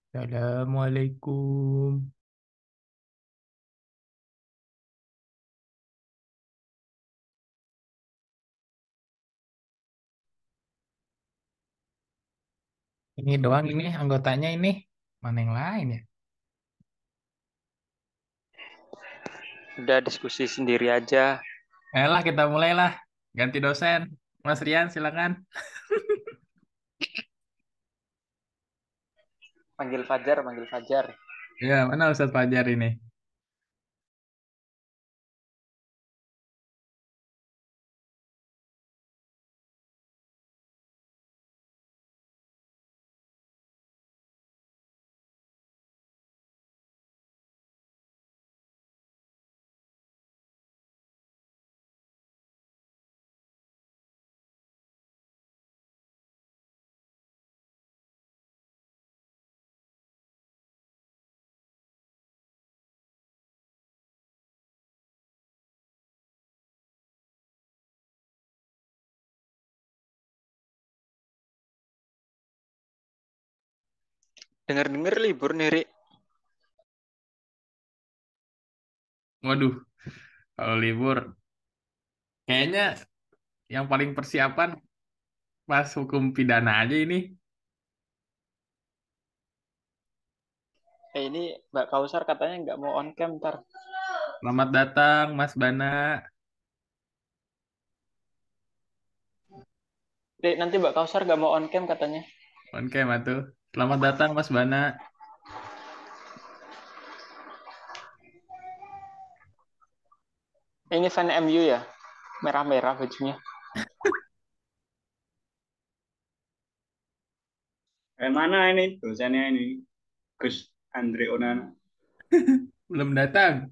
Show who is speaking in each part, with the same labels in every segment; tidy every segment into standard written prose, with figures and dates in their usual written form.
Speaker 1: Assalamualaikum. Ini doang ini anggotanya ini. Mana yang lain ya?
Speaker 2: Udah diskusi sendiri aja.
Speaker 1: Ayolah kita mulailah. Ganti dosen. Mas Rian silakan.
Speaker 2: Panggil Fajar, panggil Fajar.
Speaker 1: Ya, mana Ustadz Fajar ini?
Speaker 2: Dengar-dengar libur nih, Ri.
Speaker 1: Waduh, kalau libur kayaknya yang paling persiapan pas hukum pidana aja ini.
Speaker 2: Ini Mbak Kausar katanya nggak mau on cam ntar.
Speaker 1: Selamat datang Mas Bana.
Speaker 2: Ri, nanti Mbak Kausar nggak mau on cam katanya.
Speaker 1: On cam atuh. Selamat datang Mas Bana.
Speaker 2: Ini fan MU ya? Merah-merah bajunya.
Speaker 3: Mana ini dosennya ini Gus Andre Onana.
Speaker 1: Belum datang.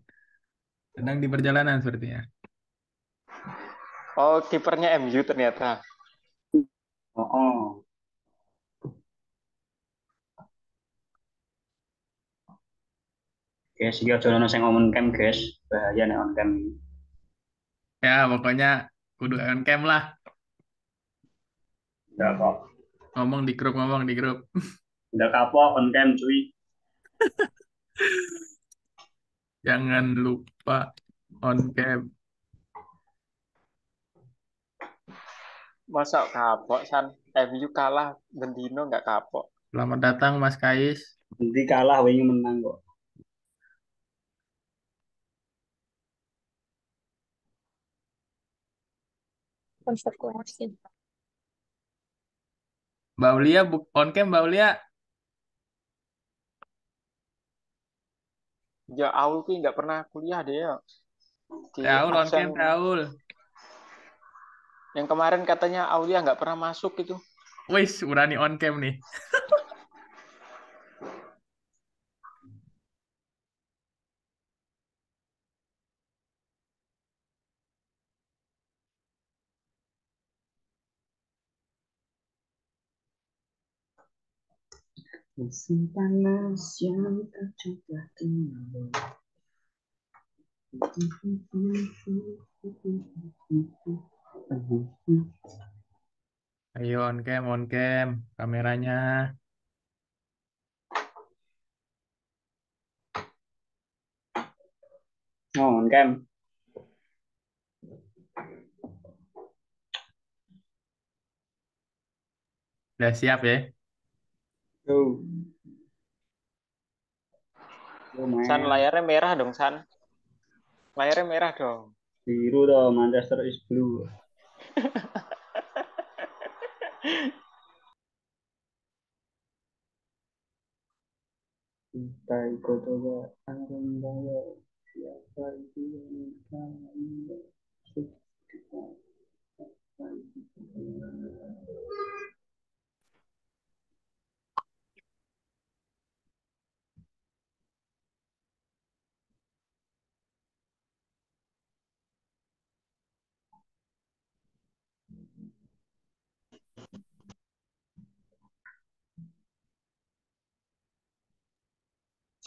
Speaker 1: Sedang di perjalanan sepertinya.
Speaker 2: Oh, kipernya MU ternyata.
Speaker 3: Oh, oh. Guys, iki aja ono sing on cam, guys. Bahaya nek on cam.
Speaker 1: Ya, pokoknya kudu on cam lah.
Speaker 3: Enggak kok.
Speaker 1: Ngomong di grup.
Speaker 3: Enggak kapok on cam, cuy.
Speaker 1: Jangan lupa on cam.
Speaker 2: Masa kapok, San? MU kalah, Bendino nggak kapok.
Speaker 1: Selamat datang Mas Kais.
Speaker 3: Nanti kalah wingi menang kok.
Speaker 4: Konsekuensi.
Speaker 1: Mbak Ulia on cam Mbak Ulia.
Speaker 2: Ya, Aul tuh nggak pernah kuliah deh ya. Di
Speaker 1: Raul on
Speaker 2: absen.
Speaker 1: cam Raul.
Speaker 2: Yang kemarin katanya Aulia nggak pernah masuk itu.
Speaker 1: Wis, urani on cam nih.
Speaker 3: Musim panas yang tak coba kembali.
Speaker 1: Ayo on cam kameranya.
Speaker 3: Oh, on cam.
Speaker 1: Udah siap ya?
Speaker 3: Tuh.
Speaker 2: San,
Speaker 3: Lumayan.
Speaker 2: layarnya merah dong, San. Layarnya merah dong.
Speaker 3: Biru dong, Manchester is blue. Tai kotoba arambaya siapa itu yang kami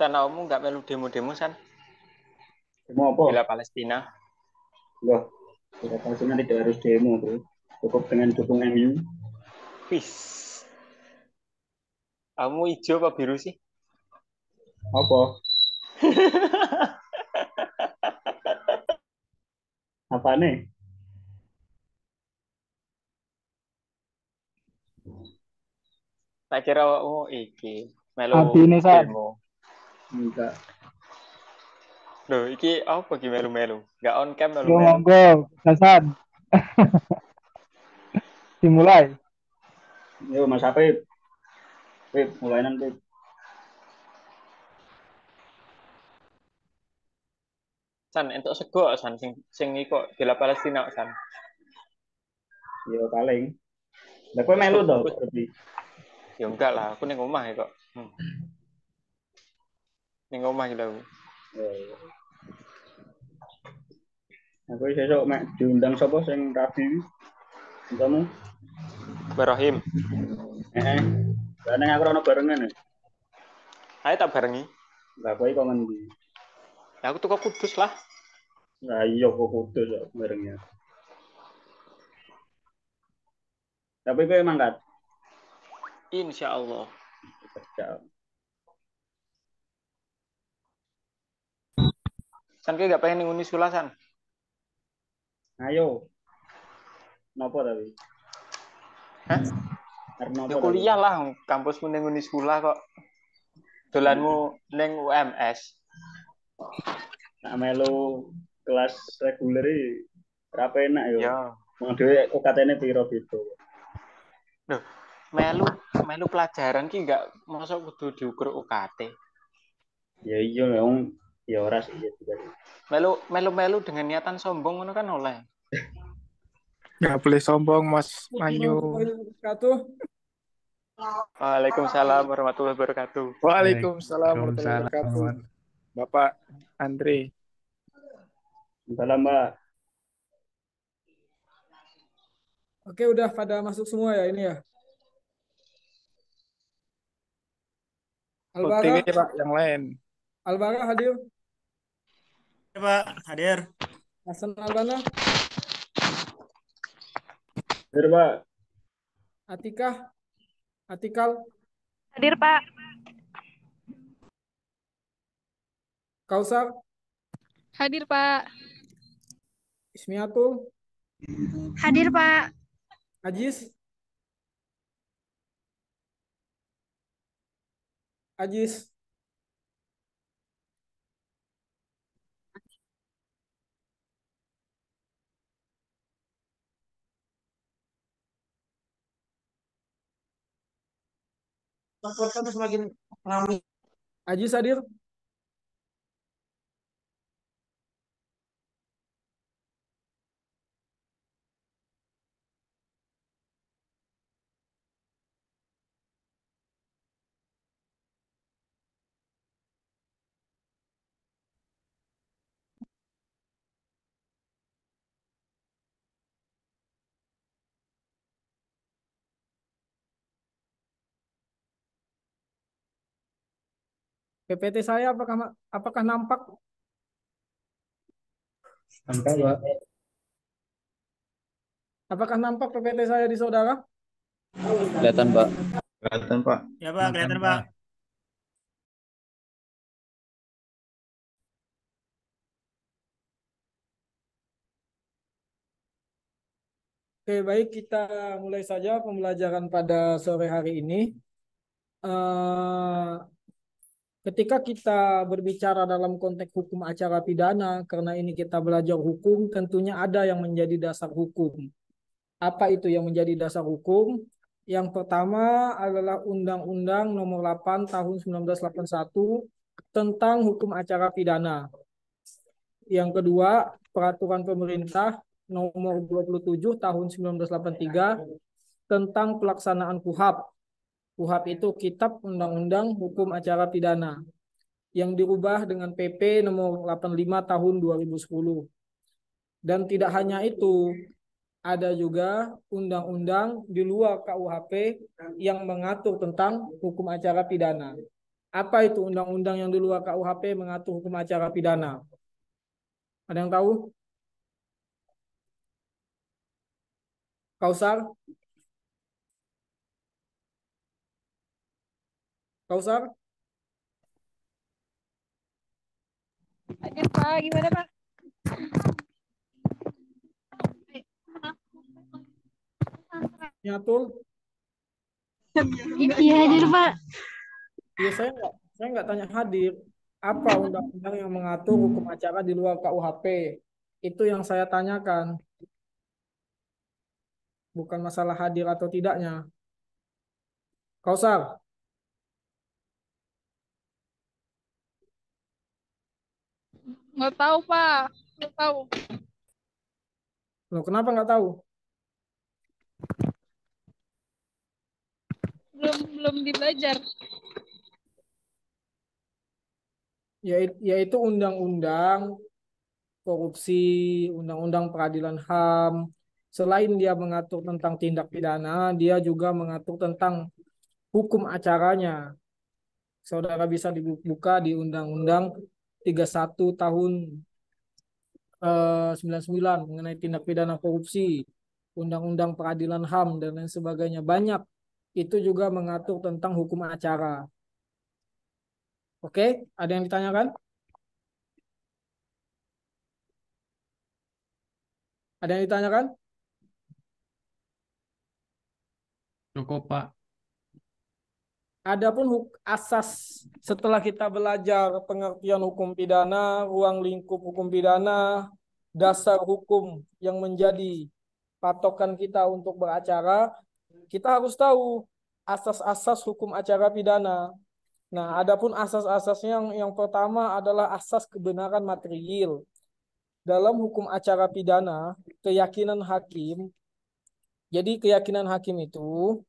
Speaker 2: San, kamu nggak melu demo-demo, San?
Speaker 3: Demo apa?
Speaker 2: Bela Palestina.
Speaker 3: Loh, tidak Palestina tidak harus demo tuh. Cukup dengan dukung MU.
Speaker 2: Peace. Kamu hijau apa biru sih?
Speaker 3: Apa? Apa nih?
Speaker 2: Tak kira awakmu iki melu
Speaker 5: Hati ini San.
Speaker 2: demo.
Speaker 3: Enggak.
Speaker 2: Loh, iki apa ki melu-melu? Gak on cam
Speaker 5: Yo
Speaker 2: melu-melu.
Speaker 5: monggo, Hasan, dimulai.
Speaker 3: Yo Mas Apip, Pip, mulainan Pip.
Speaker 2: San entuk sego san sing iku bela Palestina san.
Speaker 3: Yo paling. Lah kowe melu to,
Speaker 2: Aku
Speaker 3: lebih.
Speaker 2: ya enggak lah, aku ning omah ya kok. Ning omah iki lho.
Speaker 3: Aku sesuk mek diundang sapa sing rabi kamu?
Speaker 2: Barahim.
Speaker 3: Heeh. Lah ning aku ono barengan ya.
Speaker 2: Ayo tak barengi.
Speaker 3: Lah kowe kok ngendi?
Speaker 2: Ya aku tuh Kudus lah.
Speaker 3: Lah iya kok kudu ya barengnya. Tapi kowe mangkat
Speaker 2: Insya Allah.
Speaker 3: kerja.
Speaker 2: San kowe gak pengen ning Unisula san?
Speaker 3: Ayo. Napa tapi?
Speaker 2: Hah?
Speaker 3: Arep
Speaker 2: Ya
Speaker 3: napa tapi?
Speaker 2: kuliah lah, kampusmu ning Unisula kok. Dolanmu ning UMS.
Speaker 3: Nak melu kelas reguler iki ora penak yo.
Speaker 2: Ya.
Speaker 3: Wong dhewe UKT-ne piro gitu.
Speaker 2: Loh, melu pelajaran ki gak mosok kudu diukur UKT.
Speaker 3: Ya iya wong ya ora sih ya juga.
Speaker 2: Melu dengan niatan sombong ngono kan oleh.
Speaker 6: Nggak boleh sombong, Mas Manyu.
Speaker 2: Waalaikumsalam warahmatullahi wabarakatuh.
Speaker 6: Waalaikumsalam warahmatullahi wabarakatuh. Bapak Andre.
Speaker 3: Salam Mbak.
Speaker 7: Oke, udah pada masuk semua ya ini ya.
Speaker 6: OTW
Speaker 7: Albara,
Speaker 6: Pak, yang lain.
Speaker 7: Albara hadir.
Speaker 8: Ya, Pak, hadir.
Speaker 7: Hasan Albana,
Speaker 3: Hadir Pak.
Speaker 7: Atikah, Atikal,
Speaker 4: Hadir, Pak.
Speaker 7: Kausar,
Speaker 9: Hadir, Pak.
Speaker 7: Ismiatul,
Speaker 4: Hadir, Pak.
Speaker 7: Ajis, Ajis,
Speaker 8: Semakin ramai.
Speaker 7: Ajis hadir. PPT saya apakah nampak?
Speaker 3: Nampak Pak.
Speaker 7: Apakah nampak PPT saya di saudara?
Speaker 3: Kelihatan Pak. Kelihatan Pak.
Speaker 8: Ya, Pak, kelihatan, Pak.
Speaker 7: Oke, baik, kita mulai saja pembelajaran pada sore hari ini. Ketika kita berbicara dalam konteks hukum acara pidana, karena ini kita belajar hukum, tentunya ada yang menjadi dasar hukum. Apa itu yang menjadi dasar hukum? Yang pertama adalah Undang-Undang Nomor 8 Tahun 1981 tentang hukum acara pidana. Yang kedua, Peraturan Pemerintah Nomor 27 Tahun 1983 tentang pelaksanaan KUHAP. KUHAP itu Kitab Undang-Undang Hukum Acara Pidana yang dirubah dengan PP Nomor 85 Tahun 2010. Dan tidak hanya itu, ada juga undang-undang di luar KUHP yang mengatur tentang hukum acara pidana. Apa itu undang-undang yang di luar KUHP mengatur hukum acara pidana? Ada yang tahu? Kausar? Kausar?
Speaker 9: Hadir Pak, gimana Pak?
Speaker 7: Nyatul?
Speaker 4: Iya hadir Pak.
Speaker 7: Iya, saya nggak tanya hadir. Apa undang-undang yang mengatur hukum acara di luar KUHP? Itu yang saya tanyakan, bukan masalah hadir atau tidaknya. Kausar,
Speaker 9: Nggak tahu Pak, nggak tahu.
Speaker 7: loh kenapa nggak tahu?
Speaker 9: Belum dibelajar.
Speaker 7: Yaitu undang-undang korupsi, undang-undang peradilan HAM. Selain dia mengatur tentang tindak pidana, dia juga mengatur tentang hukum acaranya. Saudara bisa dibuka di Undang-Undang 31 tahun 99 mengenai tindak pidana korupsi, Undang-Undang peradilan HAM dan lain sebagainya. Banyak itu juga mengatur tentang hukum acara. Oke, ada yang ditanyakan? Ada yang ditanyakan?
Speaker 1: Cukup, Pak.
Speaker 7: Adapun asas setelah kita belajar pengertian hukum pidana, ruang lingkup hukum pidana, dasar hukum yang menjadi patokan kita untuk beracara, kita harus tahu asas-asas hukum acara pidana. Nah, adapun asas-asasnya yang pertama adalah asas kebenaran material. Dalam hukum acara pidana, keyakinan hakim, jadi keyakinan hakim itu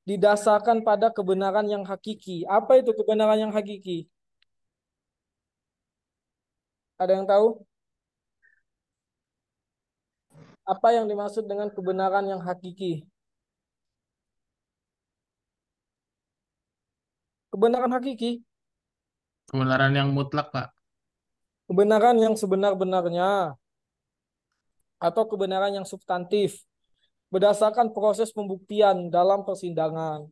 Speaker 7: didasarkan pada kebenaran yang hakiki. Apa itu kebenaran yang hakiki? Ada yang tahu? Apa yang dimaksud dengan kebenaran yang hakiki? Kebenaran hakiki,
Speaker 1: Kebenaran yang mutlak, Pak.
Speaker 7: kebenaran yang sebenar-benarnya, atau kebenaran yang substantif, berdasarkan proses pembuktian dalam persidangan.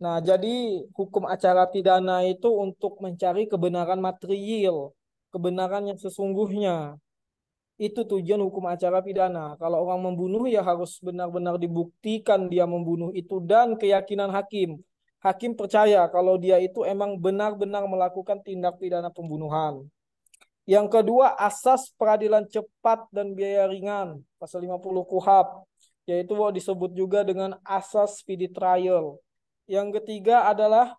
Speaker 7: Nah, jadi hukum acara pidana itu untuk mencari kebenaran material, kebenaran yang sesungguhnya. Itu tujuan hukum acara pidana. Kalau orang membunuh ya harus benar-benar dibuktikan dia membunuh itu dan keyakinan hakim. Hakim percaya kalau dia itu emang benar-benar melakukan tindak pidana pembunuhan. Yang kedua, asas peradilan cepat dan biaya ringan, pasal 50 KUHP, yaitu disebut juga dengan asas speedy trial. Yang ketiga adalah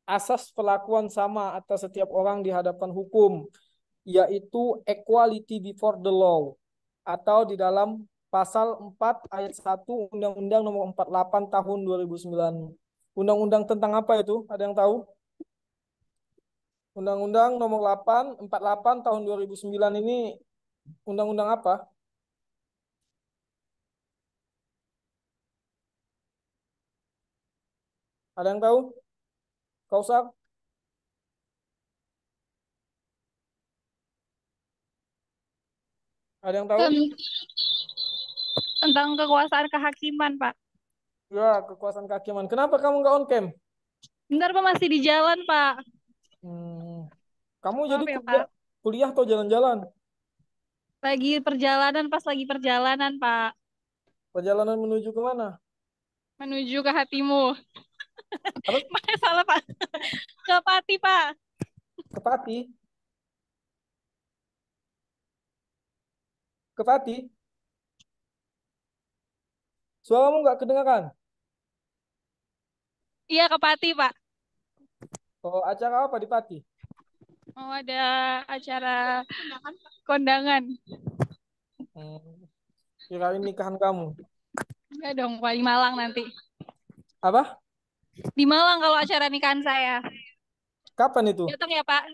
Speaker 7: asas perlakuan sama atas setiap orang di hadapan hukum, yaitu equality before the law, atau di dalam pasal 4 ayat 1 Undang-Undang Nomor 48 Tahun 2009. Undang-undang tentang apa itu? Ada yang tahu? Undang-Undang Nomor 48 Tahun 2009 ini undang-undang apa? Ada yang tahu? Kausar? Ada yang tahu?
Speaker 9: Tentang kekuasaan kehakiman Pak.
Speaker 7: Ya, kekuasaan kehakiman. Kenapa kamu nggak on cam?
Speaker 9: Bentar Pak, masih di jalan Pak.
Speaker 7: Kamu
Speaker 9: Maaf
Speaker 7: jadi
Speaker 9: ya,
Speaker 7: kuliah,
Speaker 9: Pak.
Speaker 7: kuliah atau jalan-jalan?
Speaker 9: Lagi perjalanan, pas lagi perjalanan Pak.
Speaker 7: Perjalanan menuju ke mana?
Speaker 9: Menuju ke hatimu.
Speaker 7: Apa?
Speaker 9: Mana salah Pak? Ke Pati Pak.
Speaker 7: Ke Pati? Ke Pati? Suaramu nggak kedengaran?
Speaker 9: Iya ke Pati Pak.
Speaker 7: Oh, acara apa di Pati?
Speaker 9: Oh ada acara kondangan.
Speaker 7: Kirain nikahan kamu.
Speaker 9: Enggak dong Pak, di Malang nanti.
Speaker 7: Apa?
Speaker 9: Di Malang kalau acara nikahan saya.
Speaker 7: Kapan itu?
Speaker 9: Datang ya Pak.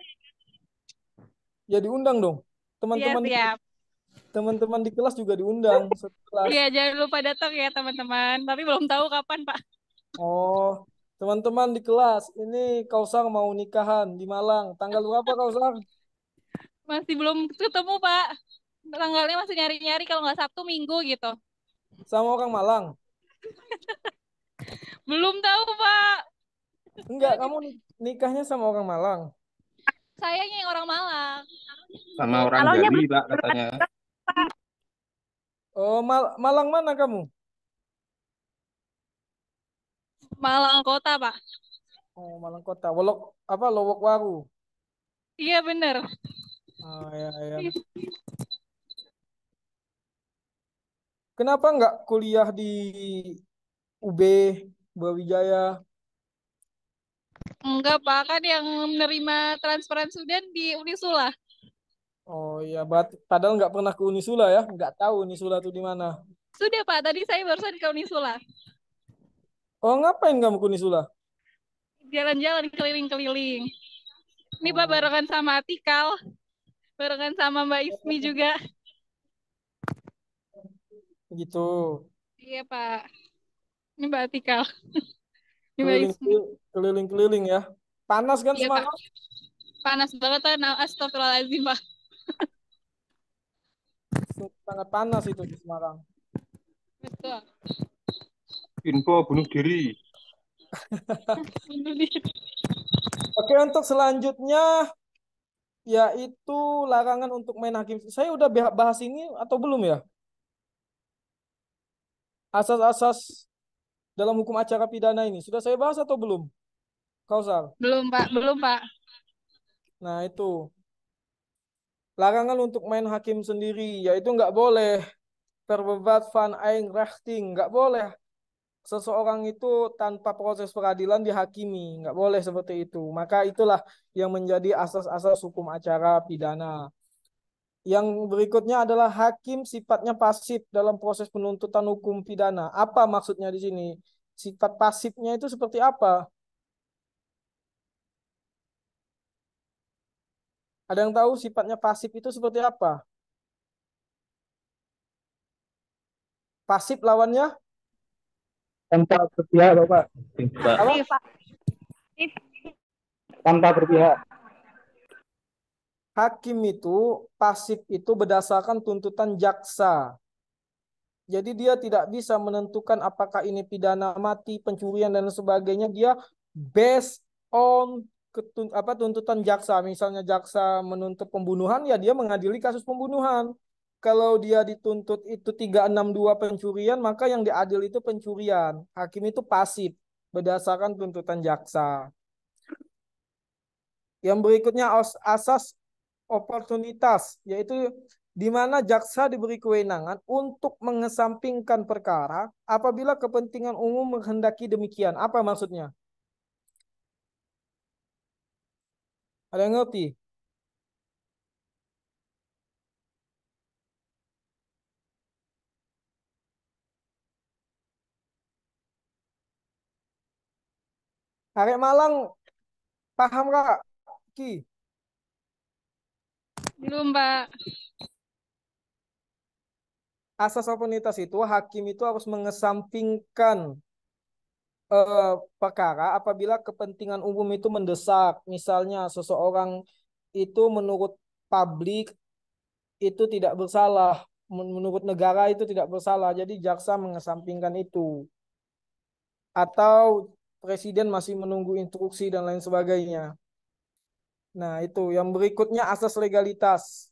Speaker 7: Ya diundang dong.
Speaker 9: Iya
Speaker 7: Teman-teman
Speaker 9: siap.
Speaker 7: teman-teman di kelas juga diundang sekelas.
Speaker 9: Iya jangan lupa datang ya teman-teman. Tapi belum tahu kapan Pak.
Speaker 7: Oh, teman-teman di kelas, ini Kausar mau nikahan di Malang. Tanggal berapa Kausar?
Speaker 9: Masih belum ketemu Pak. Tanggalnya masih nyari-nyari kalau nggak Sabtu Minggu gitu.
Speaker 7: Sama orang Malang?
Speaker 9: Belum tahu Pak.
Speaker 7: Enggak, kamu nikahnya sama orang Malang.
Speaker 9: sayanya yang orang Malang.
Speaker 3: Sama orang
Speaker 4: Kalaunya
Speaker 3: Bali, Pak, katanya.
Speaker 7: Oh, Malang mana kamu?
Speaker 9: Malang kota, Pak.
Speaker 7: Oh, Malang Kota. Lowokwaru.
Speaker 9: Iya, bener.
Speaker 7: Ah, ya, ya. Kenapa nggak kuliah di UB Brawijaya?
Speaker 9: Enggak, Pak. Kan yang menerima transferan Sudan di Unisula.
Speaker 7: Oh iya, padahal nggak pernah ke Unisula ya, nggak tahu Unisula itu di mana.
Speaker 9: Sudah, Pak. Tadi saya barusan ke Unisula.
Speaker 7: Oh, ngapain kamu ke Unisula?
Speaker 9: Jalan-jalan keliling-keliling. Ini Pak
Speaker 7: Oh,
Speaker 9: barengan sama Atikal. Barengan sama Mbak Ismi juga.
Speaker 7: gitu.
Speaker 9: Iya, Pak. Ini Mbak Atikal. Ini Mbak
Speaker 7: Keliling
Speaker 9: Ismi.
Speaker 7: keliling ya. Panas kan
Speaker 9: Iya, Pak.
Speaker 7: Semarang?
Speaker 9: Panas banget, Pak. Nah, astagfirullahaladzim, Pak.
Speaker 7: Sangat panas itu di Semarang.
Speaker 9: Betul.
Speaker 3: Info bunuh diri.
Speaker 9: Bunuh diri.
Speaker 7: Oke, untuk selanjutnya yaitu larangan untuk main hakim. Saya udah bahas ini atau belum ya? Asas-asas dalam hukum acara pidana ini. Sudah saya bahas atau belum? Kausar.
Speaker 9: Belum, Pak. Belum, Pak.
Speaker 7: Nah, itu. Larangan untuk main hakim sendiri, yaitu nggak boleh terbebat van Einrechting, nggak boleh seseorang itu tanpa proses peradilan dihakimi, nggak boleh seperti itu. Maka itulah yang menjadi asas-asas hukum acara pidana. Yang berikutnya adalah hakim sifatnya pasif dalam proses penuntutan hukum pidana. Apa maksudnya di sini? Sifat pasifnya itu seperti apa? Ada yang tahu sifatnya pasif itu seperti apa? Pasif lawannya
Speaker 5: Tanpa berpihak, Bapak.
Speaker 3: Tidak.
Speaker 7: apa?
Speaker 5: Tanpa berpihak.
Speaker 7: Hakim itu pasif itu berdasarkan tuntutan jaksa. Jadi dia tidak bisa menentukan apakah ini pidana mati, pencurian dan sebagainya. Dia based on tuntutan jaksa. Misalnya jaksa menuntut pembunuhan, ya dia mengadili kasus pembunuhan. Kalau dia dituntut itu 362 pencurian, maka yang diadil itu pencurian. Hakim itu pasif berdasarkan tuntutan jaksa. Yang berikutnya asas oportunitas, yaitu di mana jaksa diberi kewenangan untuk mengesampingkan perkara apabila kepentingan umum menghendaki demikian. Apa maksudnya? Ada yang ngerti? Arek Malang, paham Kak? Ki,
Speaker 9: Belum, Pak.
Speaker 7: asas oportunitas itu hakim itu harus mengesampingkan perkara apabila kepentingan umum itu mendesak. Misalnya seseorang itu menurut publik itu tidak bersalah, menurut negara itu tidak bersalah. Jadi jaksa mengesampingkan itu. Atau presiden masih menunggu instruksi dan lain sebagainya. Nah, itu yang berikutnya asas legalitas,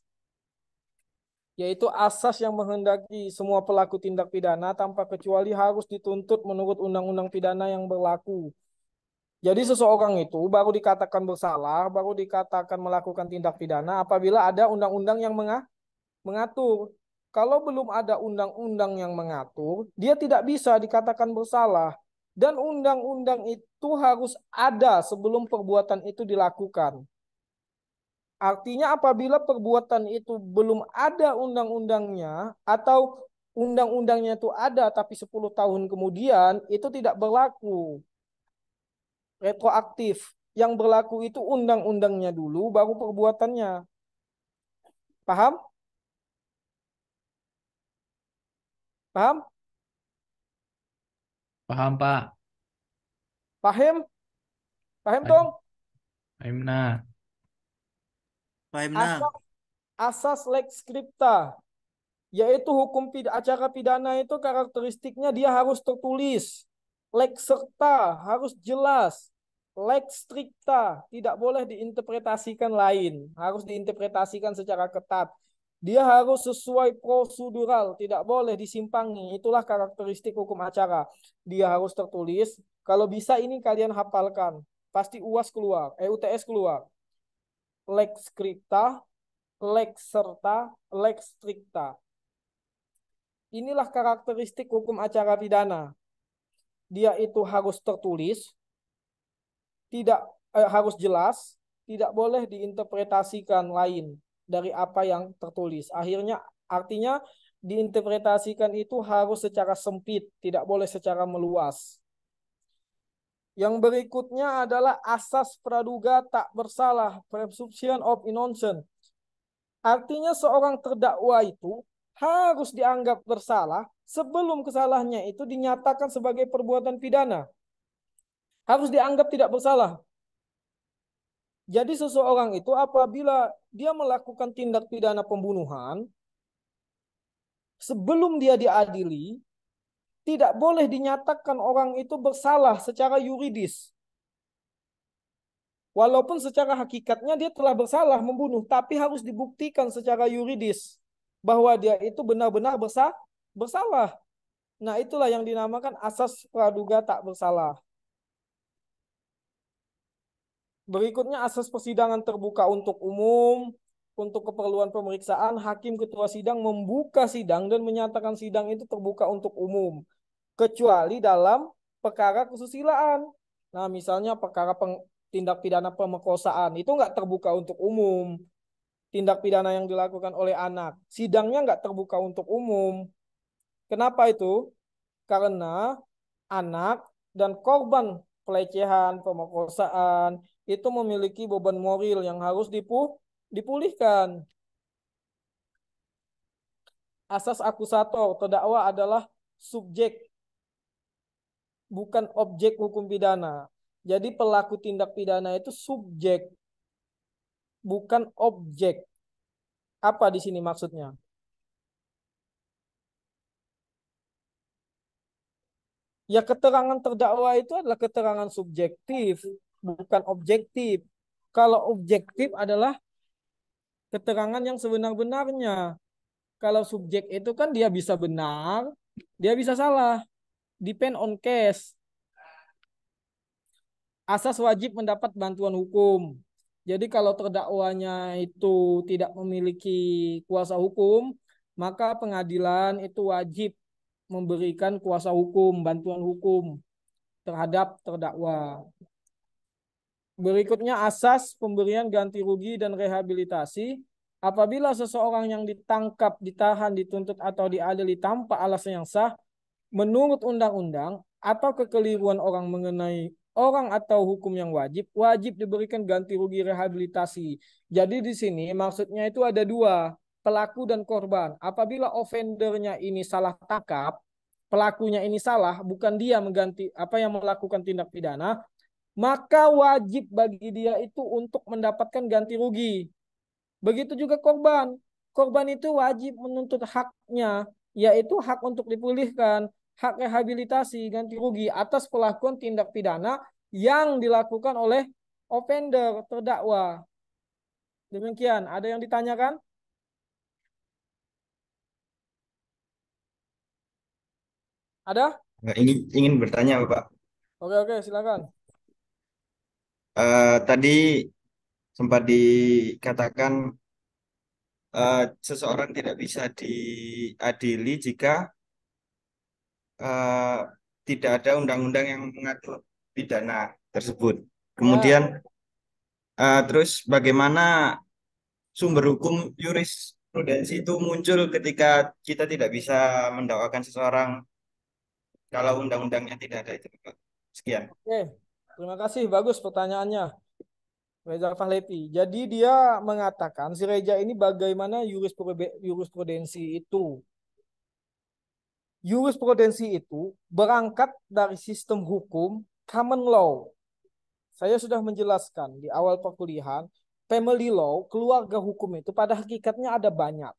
Speaker 7: yaitu asas yang menghendaki semua pelaku tindak pidana tanpa kecuali harus dituntut menurut undang-undang pidana yang berlaku. Jadi seseorang itu baru dikatakan bersalah, baru dikatakan melakukan tindak pidana apabila ada undang-undang yang mengatur. Kalau belum ada undang-undang yang mengatur, dia tidak bisa dikatakan bersalah. Dan undang-undang itu harus ada sebelum perbuatan itu dilakukan. Artinya apabila perbuatan itu belum ada undang-undangnya atau undang-undangnya itu ada tapi 10 tahun kemudian itu tidak berlaku. Retroaktif. Yang berlaku itu undang-undangnya dulu baru perbuatannya. Paham? Paham?
Speaker 1: Paham, Pak.
Speaker 7: Paham? Paham dong?
Speaker 1: Paham, nah.
Speaker 8: Paham nah.
Speaker 7: Asas lex scripta, yaitu hukum acara pidana itu karakteristiknya dia harus tertulis. Lex serta harus jelas. Lex stricta, tidak boleh diinterpretasikan lain, harus diinterpretasikan secara ketat. Dia harus sesuai prosedural, tidak boleh disimpangi. Itulah karakteristik hukum acara. Dia harus tertulis. Kalau bisa ini kalian hafalkan. Pasti UAS keluar, UTS keluar. Lex scripta, lex serta, lex stricta. Inilah karakteristik hukum acara pidana. Dia itu harus tertulis, tidak harus jelas, tidak boleh diinterpretasikan lain dari apa yang tertulis. Artinya diinterpretasikan itu harus secara sempit, tidak boleh secara meluas. Yang berikutnya adalah asas praduga tak bersalah, presumption of innocence. Artinya seorang terdakwa itu harus dianggap bersalah sebelum kesalahannya itu dinyatakan sebagai perbuatan pidana. Harus dianggap tidak bersalah. Jadi seseorang itu apabila dia melakukan tindak pidana pembunuhan, sebelum dia diadili, tidak boleh dinyatakan orang itu bersalah secara yuridis. Walaupun secara hakikatnya dia telah bersalah membunuh, tapi harus dibuktikan secara yuridis bahwa dia itu benar-benar bersalah. Nah, itulah yang dinamakan asas praduga tak bersalah. Berikutnya asas persidangan terbuka untuk umum. Untuk keperluan pemeriksaan, hakim ketua sidang membuka sidang dan menyatakan sidang itu terbuka untuk umum. Kecuali dalam perkara kesusilaan. Nah, misalnya perkara tindak pidana pemerkosaan itu nggak terbuka untuk umum. Tindak pidana yang dilakukan oleh anak, sidangnya nggak terbuka untuk umum. Kenapa itu? Karena anak dan korban pelecehan, pemerkosaan itu memiliki beban moral yang harus dipulihkan. Asas akusator, terdakwa adalah subjek, bukan objek hukum pidana. Jadi pelaku tindak pidana itu subjek, bukan objek. Apa di sini maksudnya? Ya keterangan terdakwa itu adalah keterangan subjektif, bukan objektif. Kalau objektif adalah keterangan yang sebenar-benarnya. Kalau subjek itu kan dia bisa benar, dia bisa salah. Depend on case. Asas wajib mendapat bantuan hukum. Jadi kalau terdakwanya itu tidak memiliki kuasa hukum, maka pengadilan itu wajib memberikan kuasa hukum, bantuan hukum terhadap terdakwa. Berikutnya asas pemberian ganti rugi dan rehabilitasi. Apabila seseorang yang ditangkap, ditahan, dituntut atau diadili tanpa alasan yang sah, menurut undang-undang atau kekeliruan orang mengenai orang atau hukum yang wajib diberikan ganti rugi rehabilitasi. Jadi di sini maksudnya itu ada dua, pelaku dan korban. Apabila offendernya ini salah tangkap, pelakunya ini salah, bukan dia yang melakukan tindak pidana, maka wajib bagi dia itu untuk mendapatkan ganti rugi. Begitu juga korban. Korban itu wajib menuntut haknya, yaitu hak untuk dipulihkan, hak rehabilitasi, ganti rugi atas pelakuan tindak pidana yang dilakukan oleh offender, terdakwa. Demikian, ada yang ditanyakan? Ada?
Speaker 10: Ingin bertanya, Bapak.
Speaker 7: Oke, silakan.
Speaker 10: Tadi sempat dikatakan seseorang tidak bisa diadili jika tidak ada undang-undang yang mengatur pidana tersebut. Kemudian terus bagaimana sumber hukum jurisprudensi itu muncul ketika kita tidak bisa mendakwakan seseorang kalau undang-undangnya tidak ada itu, Pak. Sekian.
Speaker 7: Oke, terima kasih. Bagus pertanyaannya. Reza Fahlevi. Jadi dia mengatakan, si Reza ini bagaimana jurisprudensi itu. Jurisprudensi itu berangkat dari sistem hukum common law. Saya sudah menjelaskan di awal perkuliahan, family law, keluarga hukum itu pada hakikatnya ada banyak.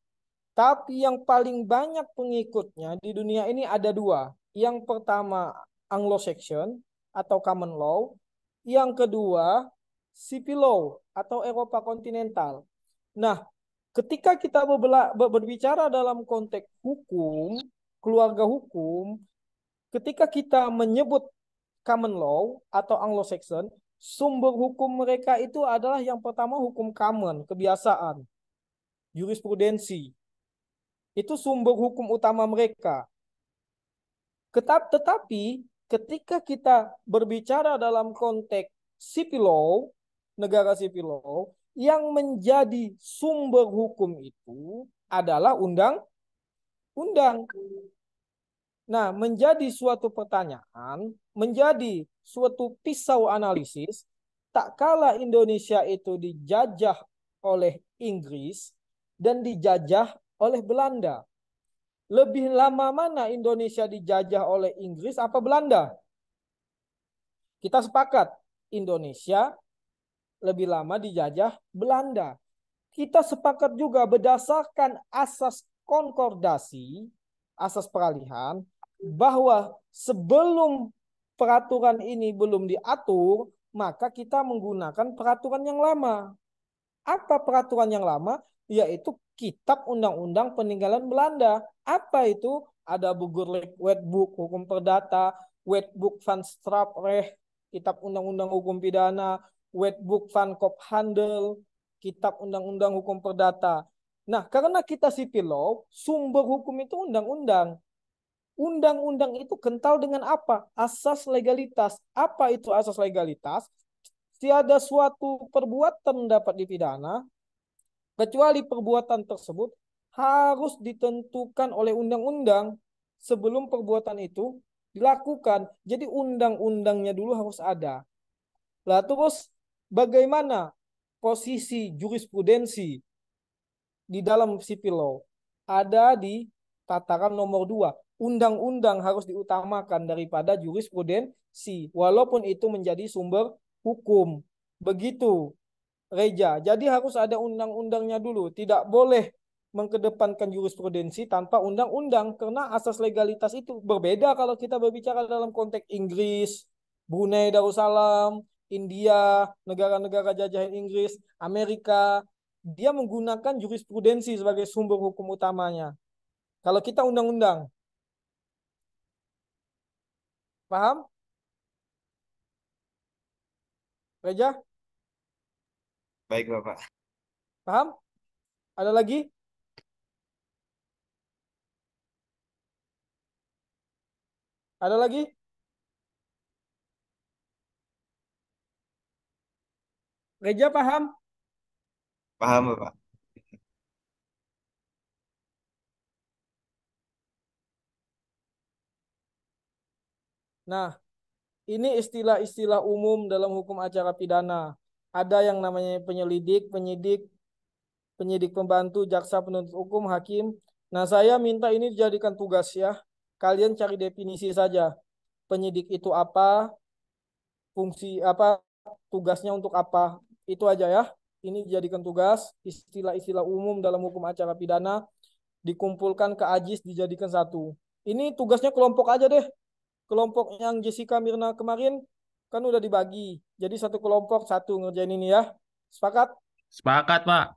Speaker 7: Tapi yang paling banyak pengikutnya di dunia ini ada dua. Yang pertama Anglo-Saxon atau common law. Yang kedua, civil law atau Eropa kontinental. Nah, ketika kita berbicara dalam konteks hukum, keluarga hukum, ketika kita menyebut common law atau Anglo-Saxon, sumber hukum mereka itu adalah yang pertama hukum common, kebiasaan, jurisprudensi. Itu sumber hukum utama mereka. Tetapi ketika kita berbicara dalam konteks civil law, negara civil law, yang menjadi sumber hukum itu adalah undang-undang. Nah, menjadi suatu pertanyaan, menjadi suatu pisau analisis, tak kala Indonesia itu dijajah oleh Inggris dan dijajah oleh Belanda. Lebih lama mana Indonesia dijajah oleh Inggris apa Belanda? Kita sepakat, Indonesia lebih lama dijajah Belanda. Kita sepakat juga berdasarkan asas konkordasi, asas peralihan, bahwa sebelum peraturan ini belum diatur, maka kita menggunakan peraturan yang lama. Apa peraturan yang lama? Yaitu Kitab Undang-Undang Peninggalan Belanda. Apa itu? Ada Burgerlijk Wetboek Hukum Perdata, Wetboek van Strafrecht, Kitab Undang-Undang Hukum Pidana, Wetboek van Kophandel, Kitab Undang-Undang Hukum Perdata. Nah, karena kita sipil law, sumber hukum itu undang-undang. Undang-undang itu kental dengan apa? Asas legalitas. Apa itu asas legalitas? Tiada suatu perbuatan dapat dipidana, kecuali perbuatan tersebut harus ditentukan oleh undang-undang sebelum perbuatan itu dilakukan. Jadi undang-undangnya dulu harus ada. Lah terus bagaimana posisi jurisprudensi di dalam civil law? Ada di tataran nomor 2. Undang-undang harus diutamakan daripada jurisprudensi, walaupun itu menjadi sumber hukum. Begitu, Reja. Jadi harus ada undang-undangnya dulu. Tidak boleh mengedepankan jurisprudensi tanpa undang-undang, karena asas legalitas itu berbeda kalau kita berbicara dalam konteks Inggris, Brunei Darussalam, India, negara-negara jajahan Inggris, Amerika. Dia menggunakan jurisprudensi sebagai sumber hukum utamanya. Kalau kita undang-undang. Paham? Reja?
Speaker 10: Baik, Bapak.
Speaker 7: Paham? Ada lagi? Ada lagi? Reja paham?
Speaker 10: Paham, Bapak.
Speaker 7: Nah, ini istilah-istilah umum dalam hukum acara pidana. Ada yang namanya penyelidik, penyidik, penyidik pembantu, jaksa, penuntut umum, hakim. Nah, saya minta ini dijadikan tugas ya. Kalian cari definisi saja. Penyidik itu apa, fungsi apa, tugasnya untuk apa. Itu aja ya. Ini dijadikan tugas, istilah-istilah umum dalam hukum acara pidana dikumpulkan ke AJIS, dijadikan satu. Ini tugasnya kelompok aja deh. Kelompok yang Jessica Mirna kemarin kan udah dibagi. Jadi satu kelompok satu ngerjain ini ya. Sepakat?
Speaker 1: Sepakat, Pak.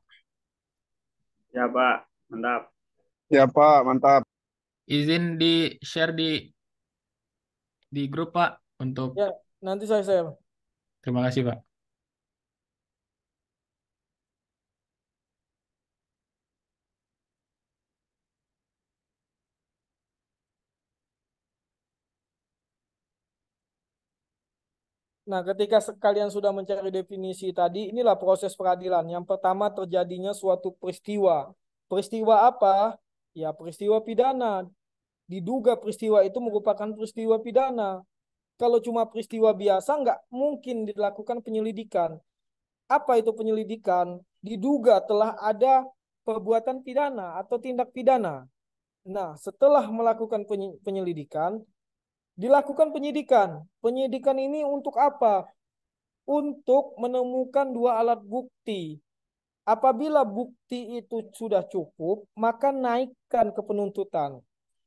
Speaker 3: Ya, Pak. Mantap.
Speaker 5: Ya Pak, mantap.
Speaker 1: Izin di-share di grup, Pak, untuk
Speaker 7: Ya, nanti saya share.
Speaker 1: terima kasih, Pak.
Speaker 7: Nah, ketika kalian sudah mencari definisi tadi, inilah proses peradilan. Yang pertama terjadinya suatu peristiwa. Peristiwa apa? Ya, peristiwa pidana. Diduga peristiwa itu merupakan peristiwa pidana. Kalau cuma peristiwa biasa, nggak mungkin dilakukan penyelidikan. Apa itu penyelidikan? Diduga telah ada perbuatan pidana atau tindak pidana. Nah, setelah melakukan penyelidikan, dilakukan penyidikan. Penyidikan ini untuk apa? Untuk menemukan dua alat bukti. Apabila bukti itu sudah cukup, maka naikkan ke penuntutan.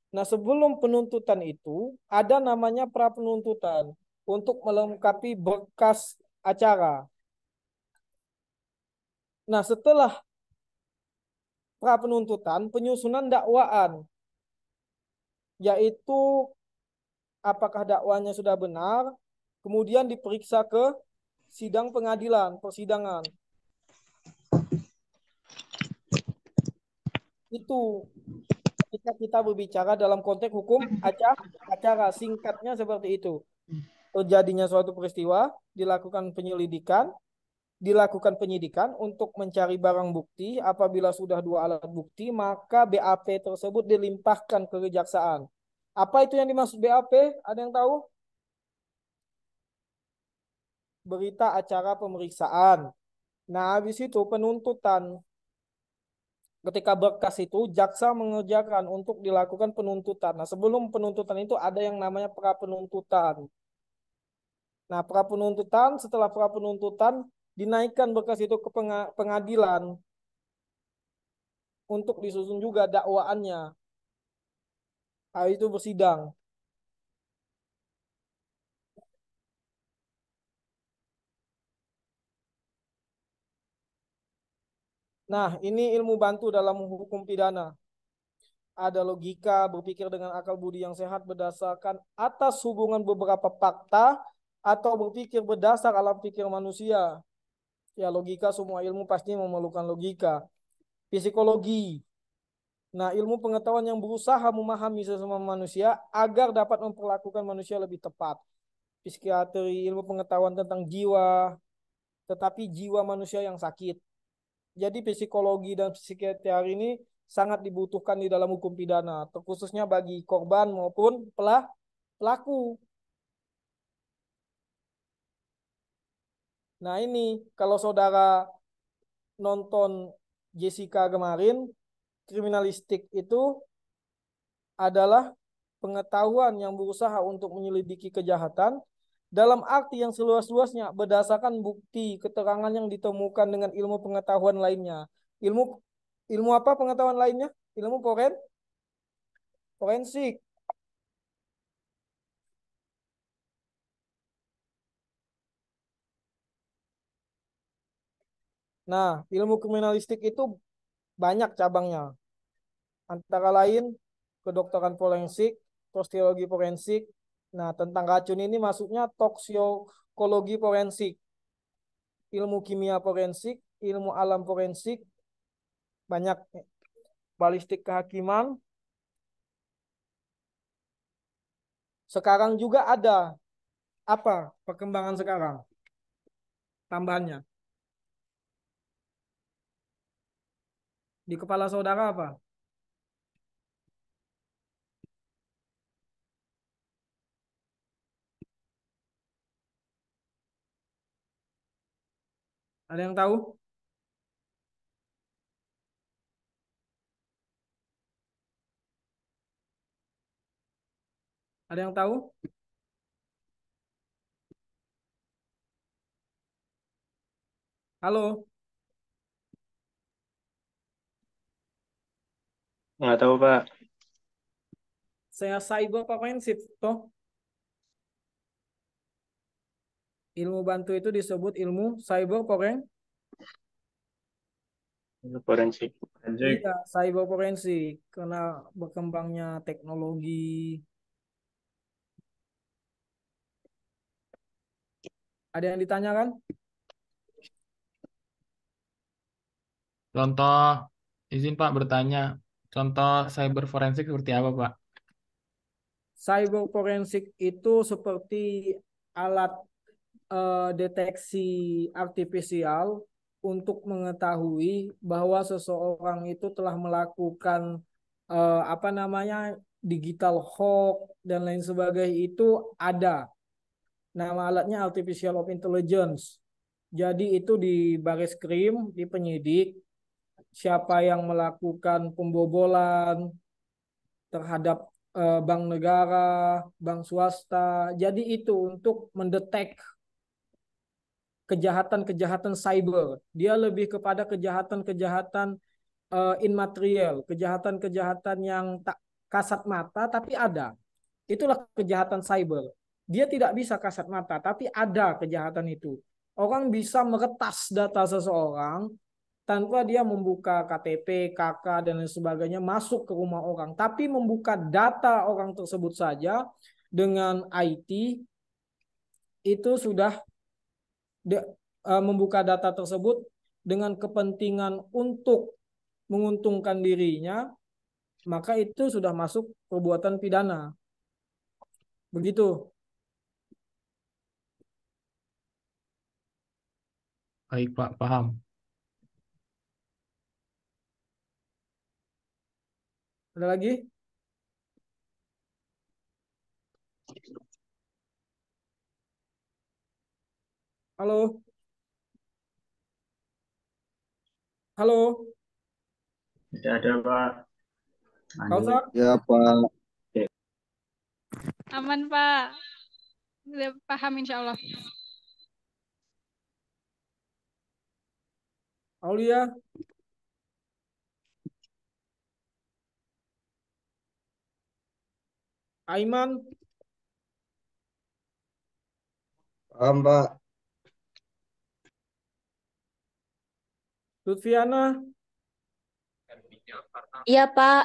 Speaker 7: Nah, sebelum penuntutan itu, ada namanya pra penuntutan. untuk melengkapi berkas acara. Nah, setelah pra penuntutan, penyusunan dakwaan, yaitu apakah dakwanya sudah benar, kemudian diperiksa ke sidang pengadilan, persidangan. Itu ketika kita berbicara dalam konteks hukum acara, singkatnya seperti itu. Terjadinya suatu peristiwa, dilakukan penyidikan untuk mencari barang bukti. Apabila sudah 2 alat bukti, maka BAP tersebut dilimpahkan ke kejaksaan. Apa itu yang dimaksud BAP? Ada yang tahu? Berita acara pemeriksaan. Nah, habis itu penuntutan. Ketika berkas itu, jaksa mengerjakan untuk dilakukan penuntutan. Nah, sebelum penuntutan itu ada yang namanya pra penuntutan. Nah, pra penuntutan, setelah pra penuntutan, dinaikkan berkas itu ke pengadilan untuk disusun juga dakwaannya. Nah, itu bersidang. Nah, ini ilmu bantu dalam hukum pidana. Ada logika, berpikir dengan akal budi yang sehat berdasarkan atas hubungan beberapa fakta atau berpikir berdasar alam pikir manusia. Ya, logika, semua ilmu pasti memerlukan logika. Psikologi. Nah, ilmu pengetahuan yang berusaha memahami sesama manusia agar dapat memperlakukan manusia lebih tepat. Psikiatri, ilmu pengetahuan tentang jiwa, tetapi jiwa manusia yang sakit. Jadi psikologi dan psikiatri ini sangat dibutuhkan di dalam hukum pidana, terkhususnya bagi korban maupun pelaku. Nah, ini kalau saudara nonton Jessica kemarin, kriminalistik itu adalah pengetahuan yang berusaha untuk menyelidiki kejahatan dalam arti yang seluas-luasnya berdasarkan bukti keterangan yang ditemukan dengan ilmu pengetahuan lainnya. Ilmu apa pengetahuan lainnya? Ilmu forensik. Nah, ilmu kriminalistik itu banyak cabangnya. Antara lain kedokteran forensik, toksikologi forensik. Nah, tentang racun ini masuknya toksikologi forensik, ilmu kimia forensik, ilmu alam forensik, banyak, balistik kehakiman. Sekarang juga ada apa perkembangan sekarang? Tambahannya. Di kepala saudara apa? Ada yang tahu? Ada yang tahu? Halo?
Speaker 2: Nggak tahu, Pak.
Speaker 7: Saya cyber forensik, toh. Ilmu bantu itu disebut ilmu cyber
Speaker 2: Forensik.
Speaker 7: Iya, cyber forensik karena berkembangnya teknologi. Ada yang ditanyakan?
Speaker 1: Contoh, izin Pak bertanya, contoh cyber forensik seperti apa Pak?
Speaker 7: Cyber forensik itu seperti alat deteksi artifisial untuk mengetahui bahwa seseorang itu telah melakukan digital hoax dan lain sebagainya, itu ada. Nama alatnya artificial of intelligence. Jadi itu di Bareskrim, di penyidik, siapa yang melakukan pembobolan terhadap bank negara, bank swasta. Jadi itu untuk mendetek kejahatan-kejahatan cyber. Dia lebih kepada kejahatan-kejahatan immaterial, kejahatan-kejahatan yang tak kasat mata tapi ada. Itulah kejahatan cyber. dia tidak bisa kasat mata, tapi ada kejahatan itu. Orang bisa meretas data seseorang tanpa dia membuka KTP, KK, dan lain sebagainya masuk ke rumah orang. Tapi membuka data orang tersebut saja dengan IT itu sudah membuka data tersebut dengan kepentingan untuk menguntungkan dirinya, maka itu sudah masuk perbuatan pidana. Begitu.
Speaker 1: Baik, Pak, paham.
Speaker 7: Ada lagi? Halo? Halo?
Speaker 3: Tidak ada, Pak.
Speaker 7: Kausar?
Speaker 5: Ya, Pak.
Speaker 9: Aman, Pak. Udah paham insya Allah.
Speaker 7: Aulia? Aiman?
Speaker 5: Paham, Pak.
Speaker 7: Lutfiana?
Speaker 4: Iya, Pak.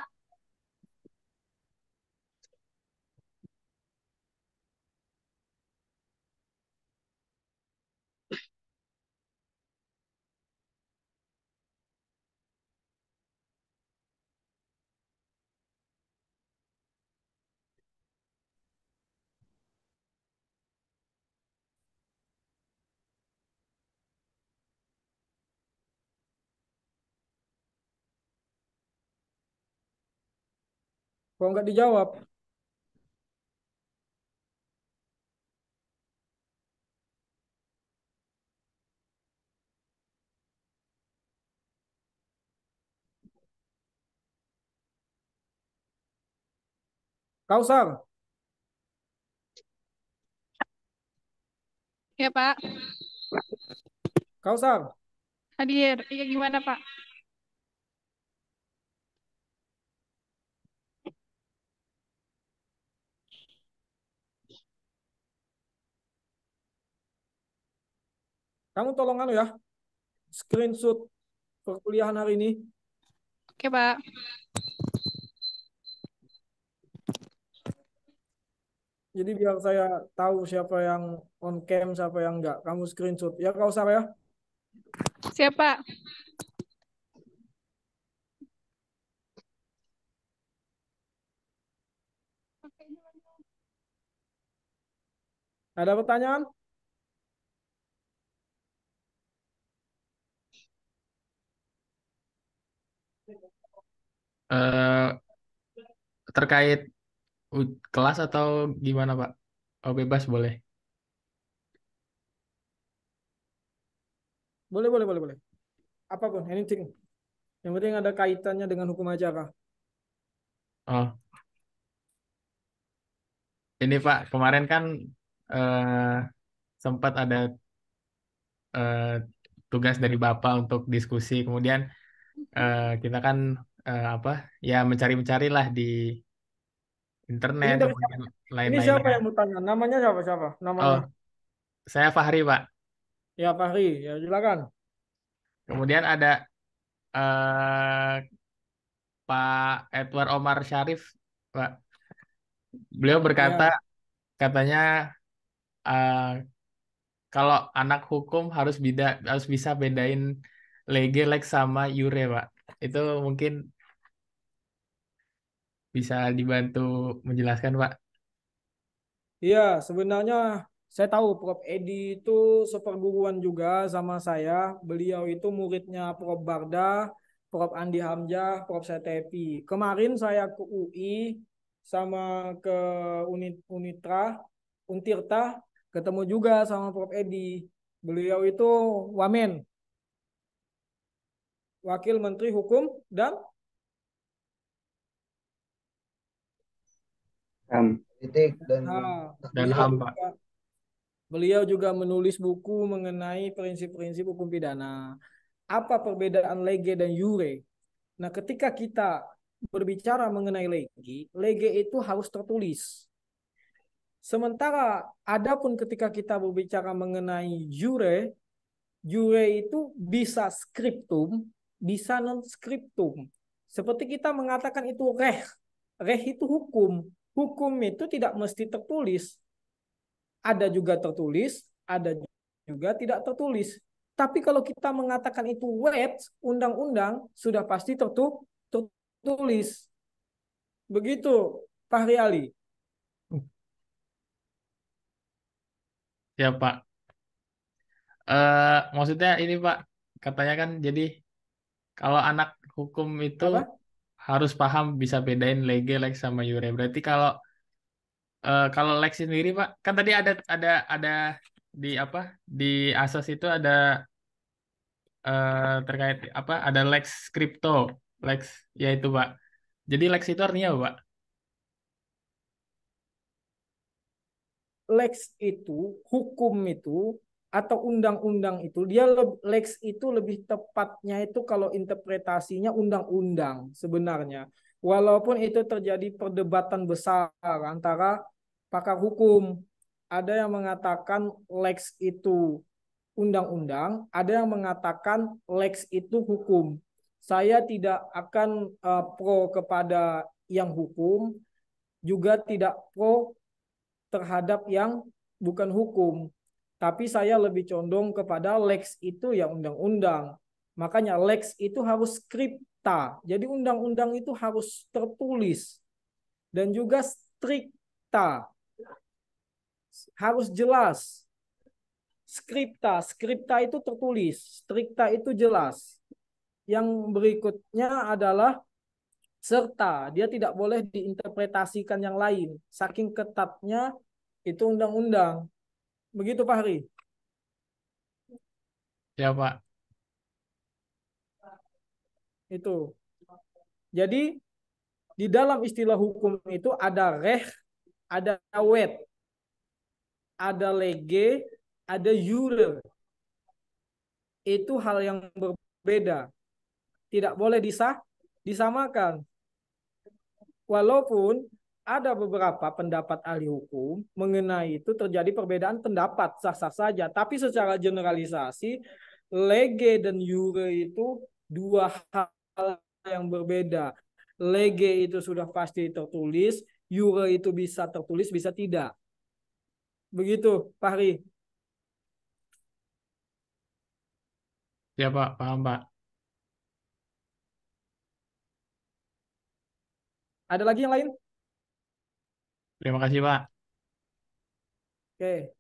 Speaker 7: Kok nggak dijawab? Kausar?
Speaker 9: Ya, Pak.
Speaker 7: Kausar?
Speaker 9: Hadir. Iya, gimana, Pak?
Speaker 7: Kamu tolong anu ya, screenshot perkuliahan hari ini.
Speaker 9: Oke, Pak.
Speaker 7: Jadi biar saya tahu siapa yang on cam, siapa yang enggak. Kamu screenshot. Ya, Kausar ya.
Speaker 9: Siap, Pak.
Speaker 7: Ada pertanyaan?
Speaker 1: Eh, terkait kelas atau gimana, Pak? Oh, bebas boleh.
Speaker 7: Boleh, boleh, boleh, boleh. Apapun, anything. Yang penting ada kaitannya dengan hukum acara.
Speaker 1: Oh, ini Pak, kemarin kan eh, sempat ada eh, tugas dari Bapak untuk diskusi. Kemudian kita kan apa ya mencari-mencari lah di
Speaker 7: Ini
Speaker 1: internet,
Speaker 7: dari siapa?
Speaker 1: kemudian
Speaker 7: Ini siapa
Speaker 1: lain-lainnya.
Speaker 7: yang bertanya? Namanya siapa? Siapa? Namanya?
Speaker 1: Oh, saya Fahri, Pak.
Speaker 7: Ya, Fahri. Ya, silakan.
Speaker 1: Kemudian ada eh, Pak Edward Omar Syarif, Pak. Beliau berkata,
Speaker 7: Ya.
Speaker 1: katanya eh, kalau anak hukum harus bisa bedain lege, leg sama jure, Pak. Itu mungkin bisa dibantu menjelaskan, Pak.
Speaker 7: Iya, sebenarnya saya tahu Prof. Edi itu seperguruan juga sama saya. Beliau itu muridnya Prof. Barda, Prof. Andi Hamzah, Prof. Setepi. Kemarin saya ke UI sama ke Unitra, Untirta, ketemu juga sama Prof. Edi. Beliau itu Wamen, Wakil Menteri Hukum dan
Speaker 5: Titik dan
Speaker 1: Dan
Speaker 7: beliau
Speaker 1: HAM, Pak.
Speaker 7: juga beliau juga menulis buku mengenai prinsip-prinsip hukum pidana. Apa perbedaan lege dan jure? Nah, ketika kita berbicara mengenai lege, lege itu harus tertulis. Sementara adapun ketika kita berbicara mengenai jure, jure itu bisa skriptum, bisa non skriptum. Seperti kita mengatakan itu reh. Reh itu hukum. Hukum itu tidak mesti tertulis. Ada juga tertulis, ada juga tidak tertulis. Tapi kalau kita mengatakan itu wet, undang-undang, sudah pasti tertulis. Begitu, Fahri Ali.
Speaker 1: Ya Pak. Maksudnya ini Pak, katanya kan jadi kalau anak hukum itu
Speaker 7: Apa?
Speaker 1: harus paham bisa bedain lege, lex sama jure. Berarti kalau lex sendiri Pak, kan tadi ada di apa di asas itu ada terkait apa ada lex crypto, lex ya itu Pak. Jadi lex itu artinya apa Pak?
Speaker 7: Lex itu, hukum itu, atau undang-undang itu, lex itu lebih tepatnya itu kalau interpretasinya undang-undang sebenarnya. Walaupun itu terjadi perdebatan besar antara pakar hukum. Ada yang mengatakan lex itu undang-undang, ada yang mengatakan lex itu hukum. Saya tidak akan pro kepada yang hukum, juga tidak pro terhadap yang bukan hukum. Tapi saya lebih condong kepada lex itu ya undang-undang. Makanya lex itu harus skripta. Jadi undang-undang itu harus tertulis. Dan juga strikta. Harus jelas. Skripta itu tertulis. Strikta itu jelas. Yang berikutnya adalah serta, dia tidak boleh diinterpretasikan yang lain. Saking ketatnya itu undang-undang. Begitu Pak Hari?
Speaker 1: Ya Pak.
Speaker 7: Itu. Jadi di dalam istilah hukum itu ada reh, ada wet, ada lege, ada jure. Itu hal yang berbeda. Tidak boleh disamakan. Walaupun ada beberapa pendapat ahli hukum mengenai itu terjadi perbedaan pendapat, sah-sah saja. Tapi secara generalisasi, lege dan jure itu dua hal yang berbeda. Lege itu sudah pasti tertulis, jure itu bisa tertulis, bisa tidak. Begitu, Fahri.
Speaker 1: Ya Pak, paham Pak.
Speaker 7: Ada lagi yang lain?
Speaker 1: Terima kasih Pak.
Speaker 7: Oke.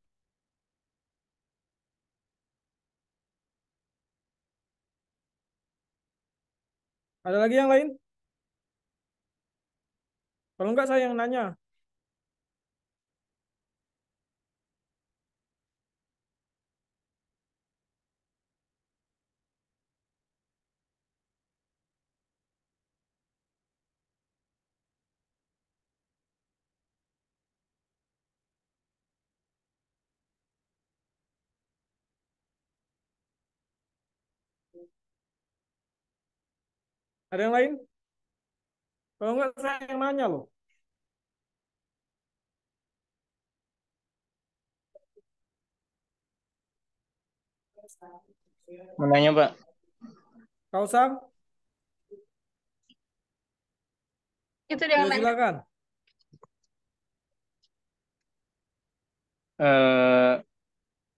Speaker 7: Ada lagi yang lain? Kalau enggak saya yang nanya. Ada yang lain? Kalau enggak saya yang nanya loh.
Speaker 2: Mau nanya, Pak.
Speaker 7: Kau Sam?
Speaker 4: Itu dia
Speaker 7: Ya, silakan.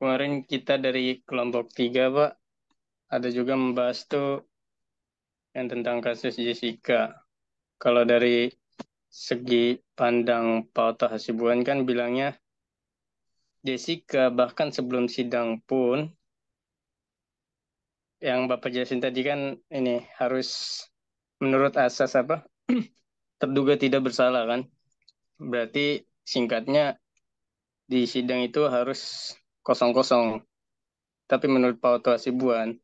Speaker 2: Kemarin kita dari kelompok 3, Pak, ada juga membahas tuh yang tentang kasus Jessica. Kalau dari segi pandang Pak Oto Hasibuan kan bilangnya Jessica bahkan sebelum sidang pun yang Bapak jelasin tadi kan ini harus menurut asas apa? Terduga tidak bersalah kan? Berarti singkatnya di sidang itu harus kosong-kosong. Tapi menurut Pak Oto Hasibuan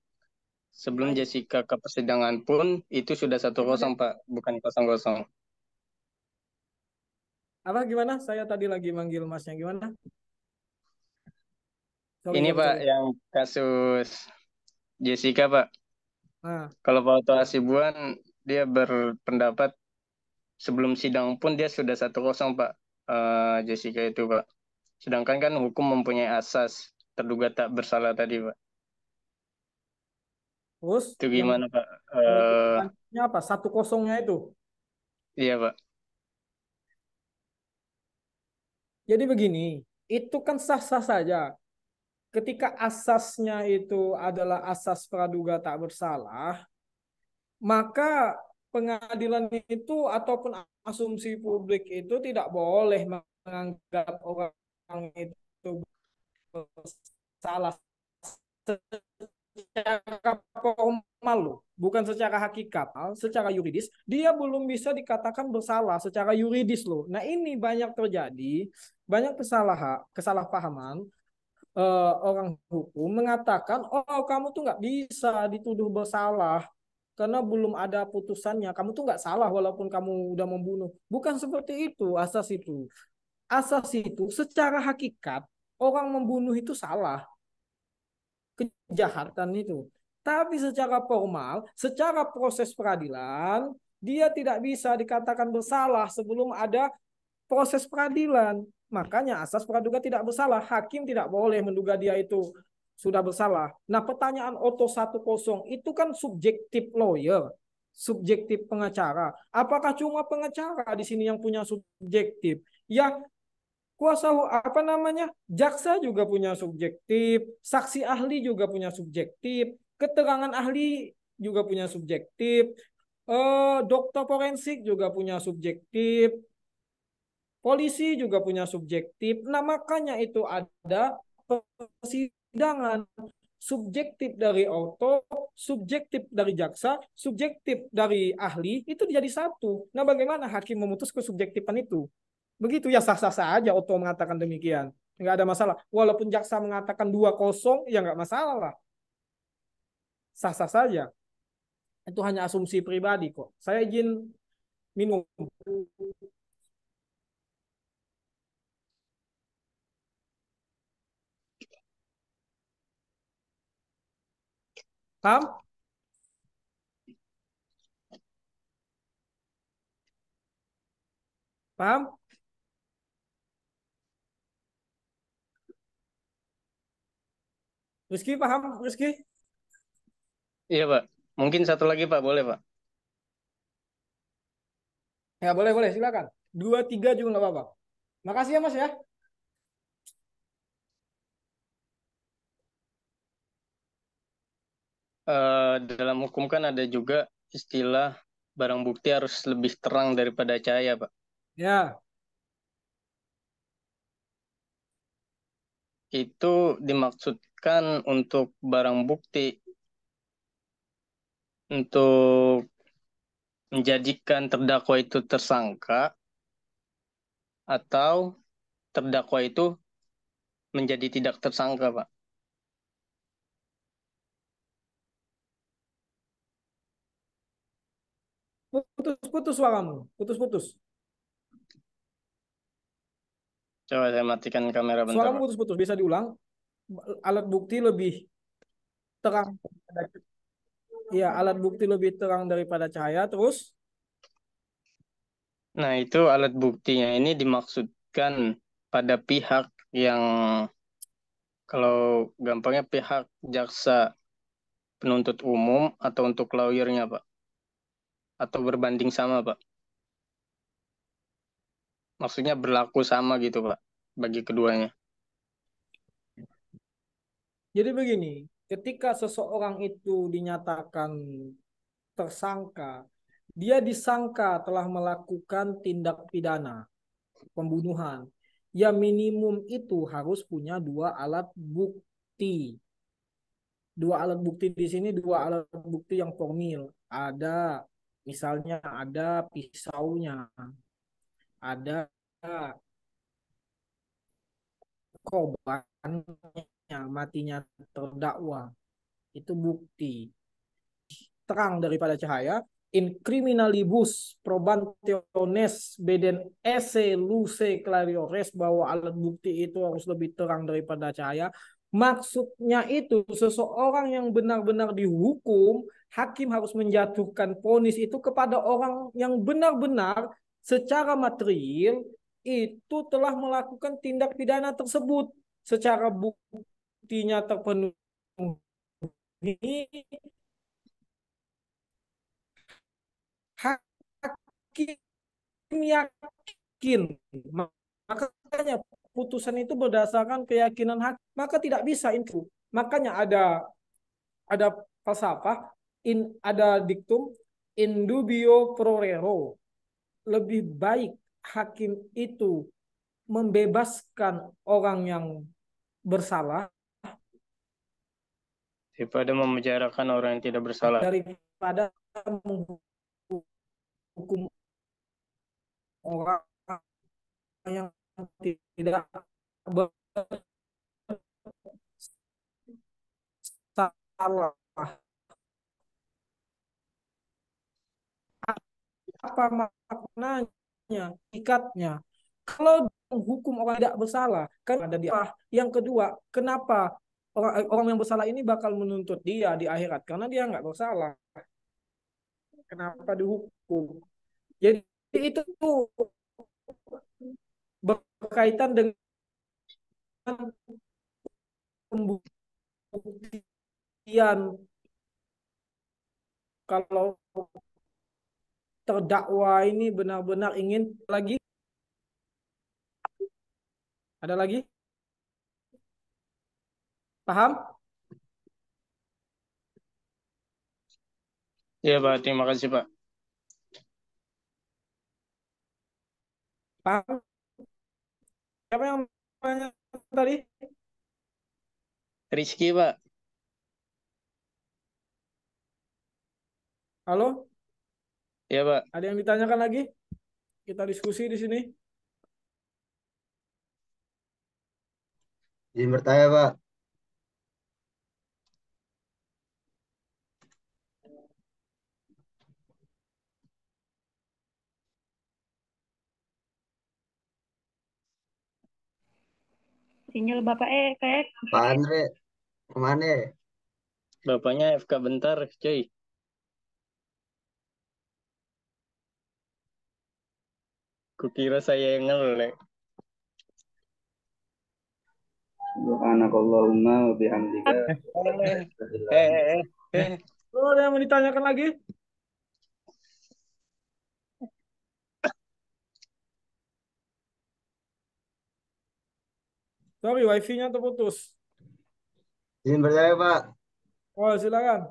Speaker 2: sebelum Jessica ke persidangan pun itu sudah 1-0 Pak, bukan 0-0.
Speaker 7: Apa gimana? Saya tadi lagi manggil masnya gimana?
Speaker 2: Ini Pak yang kasus Jessica Pak.
Speaker 7: Nah.
Speaker 2: Kalau Pak Oto Hasibuan dia berpendapat sebelum sidang pun dia sudah 1-0 Pak. Jessica itu, Pak. Sedangkan kan hukum mempunyai asas terduga tak bersalah tadi, Pak.
Speaker 7: Terus
Speaker 2: Itu
Speaker 7: yang
Speaker 2: gimana, Pak?
Speaker 7: apa? 1-0-nya itu.
Speaker 2: Iya, Pak.
Speaker 7: Jadi begini, itu kan sah-sah saja. Ketika asasnya itu adalah asas praduga tak bersalah, maka pengadilan itu ataupun asumsi publik itu tidak boleh menganggap orang itu bersalah secara formal loh, bukan secara hakikat, secara yuridis dia belum bisa dikatakan bersalah secara yuridis loh. Nah ini banyak terjadi, banyak kesalahpahaman. Orang hukum mengatakan, oh kamu tuh nggak bisa dituduh bersalah karena belum ada putusannya. Kamu tuh nggak salah walaupun kamu udah membunuh. Bukan seperti itu asas itu. Asas itu secara hakikat orang membunuh itu salah, kejahatan itu. Tapi secara formal, secara proses peradilan, dia tidak bisa dikatakan bersalah sebelum ada proses peradilan. Makanya asas praduga tidak bersalah. Hakim tidak boleh menduga dia itu sudah bersalah. Nah, pertanyaan Oto 1-0 itu kan subjektif lawyer, subjektif pengacara. Apakah cuma pengacara di sini yang punya subjektif? Ya, jaksa juga punya subjektif, saksi ahli juga punya subjektif, keterangan ahli juga punya subjektif, dokter forensik juga punya subjektif, polisi juga punya subjektif. Nah, makanya itu ada persidangan subjektif dari Oto, subjektif dari jaksa, subjektif dari ahli, itu jadi satu. Nah, bagaimana hakim memutus kesubjektifan itu? Begitu ya, sah-sah saja Oto mengatakan demikian. Nggak ada masalah. Walaupun jaksa mengatakan 2-0, ya nggak masalah. Sah-sah saja. Itu hanya asumsi pribadi kok. Saya izin minum. Paham? Paham? Rizky paham? Rizky?
Speaker 2: Iya, Pak. Mungkin satu lagi, Pak. Boleh, Pak?
Speaker 7: Ya boleh, silakan. 2-3 juga nggak apa-apa. Makasih ya Mas ya.
Speaker 2: Dalam hukum kan ada juga istilah barang bukti harus lebih terang daripada cahaya, Pak.
Speaker 7: Ya.
Speaker 2: Itu dimaksudkan untuk barang bukti untuk menjadikan terdakwa itu tersangka atau terdakwa itu menjadi tidak tersangka, Pak.
Speaker 7: Putus suaramu. Putus.
Speaker 2: Coba saya matikan kamera bentar,
Speaker 7: Suaramu
Speaker 2: Pak.
Speaker 7: putus. Bisa diulang. Alat bukti lebih terang. Ya, alat bukti lebih terang daripada cahaya. Terus?
Speaker 2: Nah, itu alat buktinya ini dimaksudkan pada pihak yang, kalau gampangnya pihak jaksa penuntut umum atau untuk lawyernya, Pak. Atau berbanding sama, Pak. Maksudnya berlaku sama gitu, Pak, bagi keduanya.
Speaker 7: Jadi begini, ketika seseorang itu dinyatakan tersangka, dia disangka telah melakukan tindak pidana pembunuhan. Ya minimum itu harus punya 2 alat bukti. 2 alat bukti di sini 2 alat bukti yang formil. Ada misalnya ada pisaunya, ada korbannya, matinya terdakwa. Itu bukti. Terang daripada cahaya. In criminalibus probantiones beden esse luce clariores, bahwa alat bukti itu harus lebih terang daripada cahaya. Maksudnya itu seseorang yang benar-benar dihukum, hakim harus menjatuhkan vonis itu kepada orang yang benar-benar secara material itu telah melakukan tindak pidana tersebut secara buktinya terpenuhi, hakim yakin, makanya putusan itu berdasarkan keyakinan hakim, maka tidak bisa itu. Makanya ada falsafah, ada diktum in dubio pro reo, lebih baik hakim itu membebaskan orang yang bersalah
Speaker 2: daripada memenjarakan orang yang tidak bersalah.
Speaker 7: daripada menghukum orang yang tidak bersalah. Apa maknanya, ikatnya? Kalau menghukum orang tidak bersalah, kan ada di yang kedua, kenapa orang yang bersalah ini bakal menuntut dia di akhirat? Karena dia nggak bersalah. Kenapa dihukum? Jadi itu berkaitan dengan pembuktian. Kalau terdakwa ini benar-benar ingin lagi, ada lagi? Paham?
Speaker 2: Ya Pak, terima kasih Pak.
Speaker 7: Paham? Siapa yang tanya tadi?
Speaker 2: Rizky Pak.
Speaker 7: Halo?
Speaker 2: Ya Pak.
Speaker 7: Ada yang ditanyakan lagi? Kita diskusi di sini.
Speaker 5: Izin bertanya, Pak.
Speaker 4: Sinyal Bapak kayak
Speaker 5: Pak Andre, kemana?
Speaker 2: Bapaknya FK bentar, cuy. Kukira saya yang ngelek.
Speaker 3: Subhanakallahumma wa bihamdika.
Speaker 7: Oh, ada yang mau ditanyakan lagi? Sorry, wifi-nya terputus.
Speaker 5: Izin bertanya, Pak.
Speaker 7: Oh, silakan.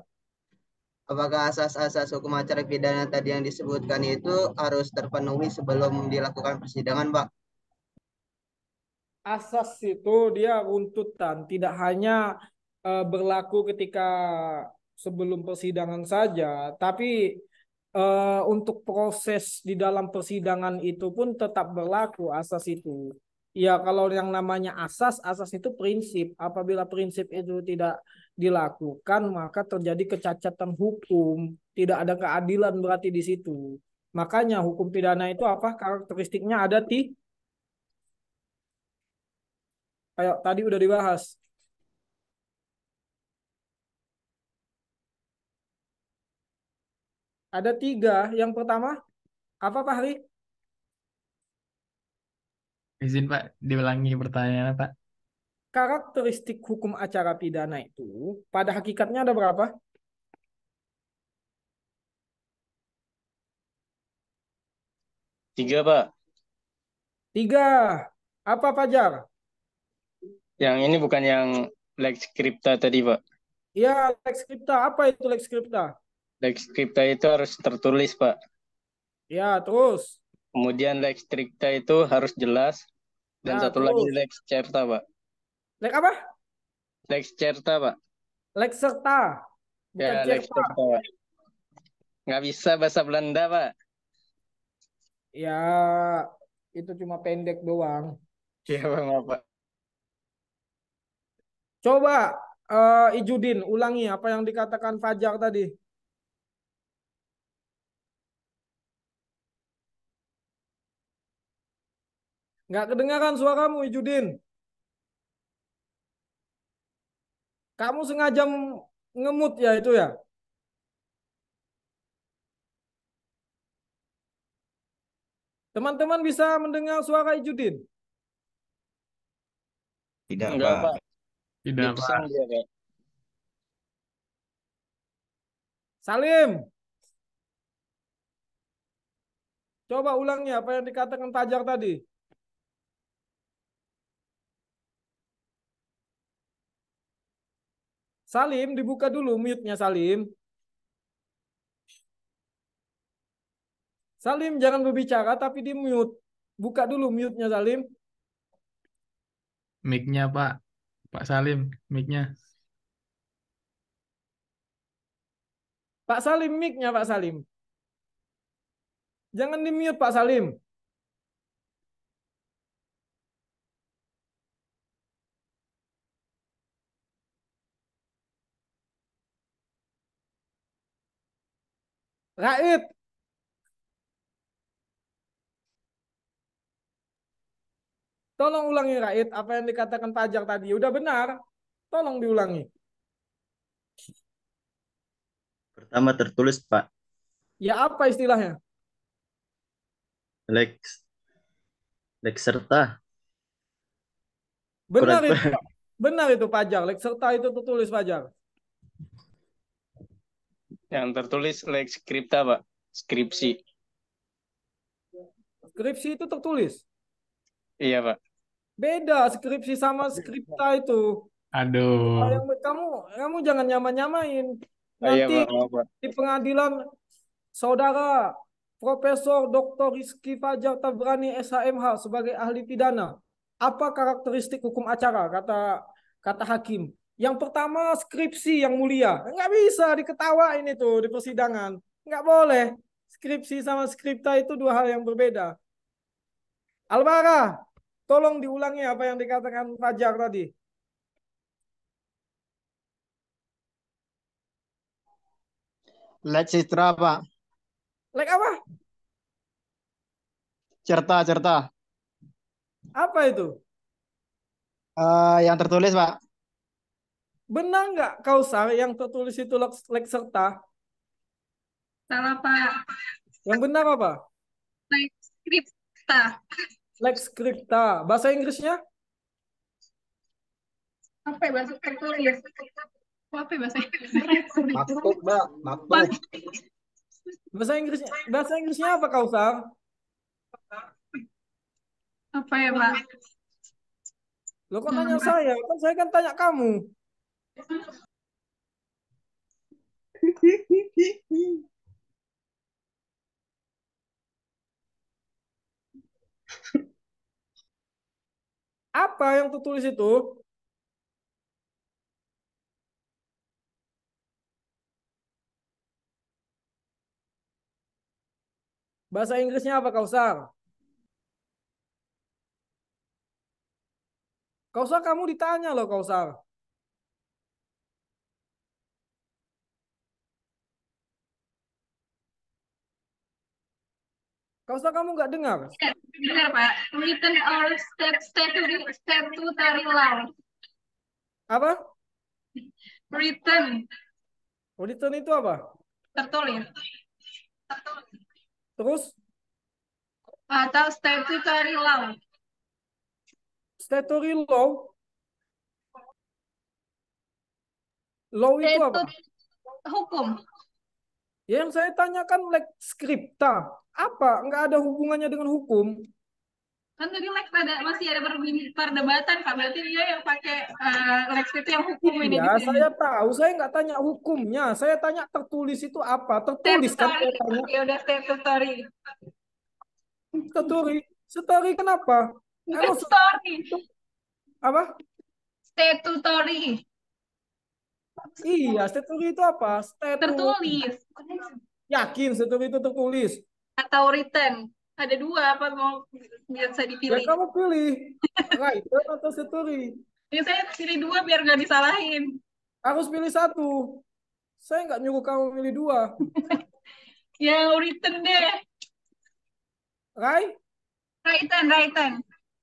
Speaker 5: Apakah asas-asas hukum acara pidana tadi yang disebutkan itu harus terpenuhi sebelum dilakukan persidangan, Pak?
Speaker 7: Asas itu dia runtutan, tidak hanya berlaku ketika sebelum persidangan saja, tapi untuk proses di dalam persidangan itu pun tetap berlaku asas itu. Ya, kalau yang namanya asas, asas itu prinsip. Apabila prinsip itu tidak dilakukan, maka terjadi kecacatan hukum. Tidak ada keadilan berarti di situ. Makanya hukum pidana itu apa? Karakteristiknya ada kayak tadi udah dibahas. Ada 3. Yang pertama, apa Pak Hari?
Speaker 1: Izin Pak, diulangi pertanyaannya Pak.
Speaker 7: Karakteristik hukum acara pidana itu pada hakikatnya ada berapa?
Speaker 2: 3 Pak.
Speaker 7: 3. Apa Fajar?
Speaker 2: Yang ini bukan yang Lex Scripta tadi Pak.
Speaker 7: Ya, lex scripta. Apa itu lex scripta?
Speaker 2: Lex Scripta itu harus tertulis Pak.
Speaker 7: Ya, terus.
Speaker 2: Kemudian Lex Stricta itu harus jelas. Dan
Speaker 7: Ya,
Speaker 2: satu
Speaker 7: terus.
Speaker 2: lagi Lex Certa Pak.
Speaker 7: Lex apa?
Speaker 2: Lex Certa Pak.
Speaker 7: Lex serta. Bukan
Speaker 2: Ya, Lex
Speaker 7: certa.
Speaker 2: Certa Pak. Nggak bisa bahasa Belanda Pak.
Speaker 7: Ya, itu cuma pendek doang.
Speaker 2: Iya Pak, maaf Pak.
Speaker 7: Coba Ijudin ulangi apa yang dikatakan Fajar tadi. Nggak kedengaran suaramu Ijudin. Kamu sengaja ngemut ya itu ya? Teman-teman bisa mendengar suara Ijudin?
Speaker 10: Tidak,
Speaker 2: Enggak,
Speaker 10: Pak.
Speaker 2: Pak.
Speaker 1: Tidak, Pak.
Speaker 2: Dipesan dia, Pak.
Speaker 7: Salim, coba ulangi apa yang dikatakan Fajar tadi. Salim, dibuka dulu mute-nya Salim. Salim, jangan berbicara tapi di mute. Buka dulu mute-nya Salim.
Speaker 1: Mic-nya, Pak. Pak Salim, mic-nya.
Speaker 7: Pak Salim, mic-nya Pak Salim. Jangan di mute Pak Salim. Raid, tolong ulangi Raid apa yang dikatakan Fajar tadi. Udah benar, tolong diulangi.
Speaker 10: Pertama tertulis, Pak.
Speaker 7: Ya apa istilahnya?
Speaker 10: Lex serta.
Speaker 7: Benar
Speaker 10: Kurang,
Speaker 7: itu, Pak. Benar itu Fajar. Lex serta itu tertulis Fajar.
Speaker 2: Yang tertulis lex scripta, Pak. Skripsi.
Speaker 7: Skripsi itu tertulis.
Speaker 2: Iya, Pak.
Speaker 7: Beda skripsi sama skripta itu.
Speaker 1: Aduh.
Speaker 7: Kamu jangan nyamain.
Speaker 2: Iya,
Speaker 7: Nanti
Speaker 2: Pak. Maaf, Pak.
Speaker 7: di pengadilan saudara Profesor Dr. Rizky Fajar Tabrani SHMH sebagai ahli pidana. Apa karakteristik hukum acara kata hakim? Yang pertama skripsi yang mulia. Nggak bisa diketawain itu di persidangan. Nggak boleh. Skripsi sama skripta itu dua hal yang berbeda. Albara, tolong diulangi apa yang dikatakan Fajar tadi.
Speaker 5: Lex Citra, Pak.
Speaker 7: Like apa?
Speaker 5: Certa.
Speaker 7: Apa itu?
Speaker 5: Yang tertulis, Pak.
Speaker 7: Benar nggak Kausar yang tertulis itu lex serta?
Speaker 9: Salah, Pak.
Speaker 7: Yang benar apa?
Speaker 9: Lex scripta.
Speaker 7: Lex scripta. Bahasa Inggrisnya?
Speaker 9: Apa ya bahasa tertulis? Apa ya bahasa
Speaker 5: Maktub, Pak. Maktub.
Speaker 7: Bahasa Inggrisnya apa Kausar?
Speaker 9: Apa ya, Pak?
Speaker 7: Lo kok tanya saya? Kan saya kan tanya kamu. Apa yang tertulis itu? Bahasa Inggrisnya apa Kausar? Kausar kamu ditanya loh Kausar. Kausar kamu nggak dengar?
Speaker 9: Benar, Pak. Written or statutory law.
Speaker 7: Apa?
Speaker 9: Written.
Speaker 7: Written itu apa?
Speaker 9: Tertulis.
Speaker 7: Terus?
Speaker 9: Atau statutory law.
Speaker 7: Statutory law? Law itu apa?
Speaker 9: Hukum.
Speaker 7: Yang saya tanyakan lex scripta. Apa? Nggak ada hubungannya dengan hukum.
Speaker 9: Kan tadi lex masih ada perdebatan, Pak. Berarti dia yang pakai lex itu yang hukum ini.
Speaker 7: Ya, saya tahu. Saya nggak tanya hukumnya. Saya tanya tertulis itu apa. Tertulis kan? Saya tanya.
Speaker 9: Ya udah statutory.
Speaker 7: Statutory kenapa? Emang
Speaker 9: Story.
Speaker 7: Apa?
Speaker 9: Statutory.
Speaker 7: Iya, statutory itu apa?
Speaker 9: Tertulis.
Speaker 7: Yakin statutory itu tertulis?
Speaker 9: Atau written. Ada dua, apa mau bisa dipilih?
Speaker 7: Ya kamu pilih. Written atau statutory?
Speaker 9: Ya saya pilih dua biar nggak disalahin.
Speaker 7: Harus pilih satu. Saya nggak nyuruh kamu pilih dua.
Speaker 9: Yang written deh. Written.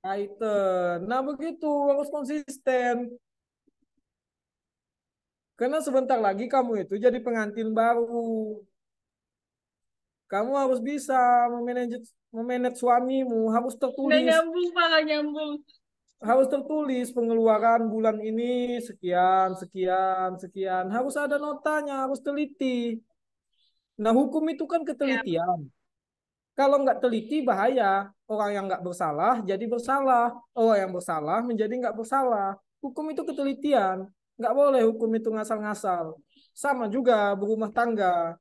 Speaker 7: Written. Nah begitu, harus konsisten. Karena sebentar lagi kamu itu jadi pengantin baru. Kamu harus bisa memanage suamimu, harus
Speaker 9: Nggak
Speaker 7: tertulis.
Speaker 9: nyambung, Pak, nggak nyambung.
Speaker 7: Harus tertulis pengeluaran bulan ini sekian, sekian, sekian. Harus ada notanya, harus teliti. Nah, hukum itu kan
Speaker 9: Ya.
Speaker 7: ketelitian. Kalau nggak teliti bahaya. Orang yang nggak bersalah jadi bersalah. Orang yang bersalah menjadi nggak bersalah. Hukum itu ketelitian. Nggak boleh hukum itu ngasal-ngasal. Sama juga berumah tangga.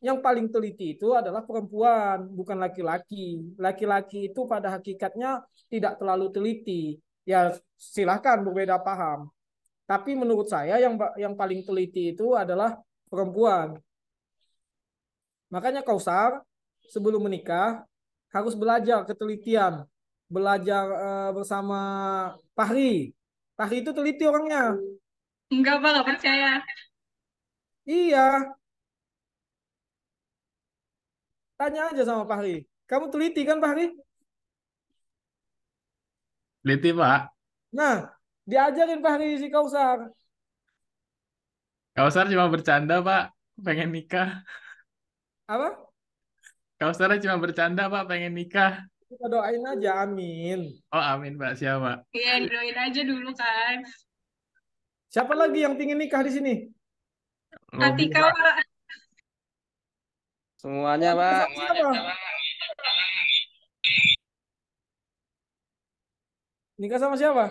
Speaker 7: Yang paling teliti itu adalah perempuan, bukan laki-laki. Laki-laki itu pada hakikatnya tidak terlalu teliti. Ya silahkan berbeda paham. Tapi menurut saya yang paling teliti itu adalah perempuan. Makanya Kausar sebelum menikah harus belajar ketelitian, belajar bersama Fahri. Fahri itu teliti orangnya.
Speaker 9: Enggak, Pak, nggak percaya.
Speaker 7: Iya, tanya aja sama Fahri. Kamu teliti kan Fahri?
Speaker 1: Teliti, Pak.
Speaker 7: Nah, diajarin Fahri si Kausar.
Speaker 1: Kausar cuma bercanda, Pak. Pengen nikah.
Speaker 7: Apa?
Speaker 1: Kausar cuma bercanda, Pak. Pengen nikah.
Speaker 7: Kita doain aja, amin.
Speaker 1: Oh, amin, Pak. Siap, Pak.
Speaker 9: Iya, doain aja dulu kan.
Speaker 7: Siapa lagi yang ingin nikah di sini?
Speaker 1: Lobi,
Speaker 9: Atika,
Speaker 1: Pak.
Speaker 9: Pak.
Speaker 2: Semuanya,
Speaker 7: Nikah
Speaker 2: Pak.
Speaker 7: sama siapa? Nikah sama siapa?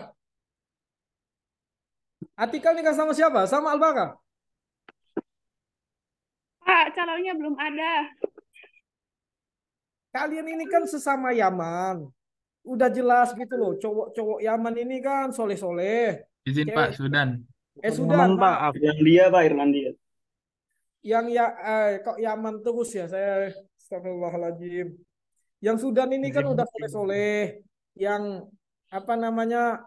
Speaker 7: Atika nikah sama siapa? Sama Albara?
Speaker 4: Pak, calonnya belum ada.
Speaker 7: Kalian ini kan sesama Yaman. Udah jelas gitu loh. Cowok-cowok Yaman ini kan soleh-soleh.
Speaker 1: Izin,
Speaker 7: Cewek.
Speaker 1: Pak. Sudan.
Speaker 7: Sudan, Pak.
Speaker 3: Irlandia, Pak, Irlandia.
Speaker 7: Yang kok Yaman terus ya saya. Astagfirullahaladzim. Yang Sudan ini kan udah soleh-soleh. Yang apa namanya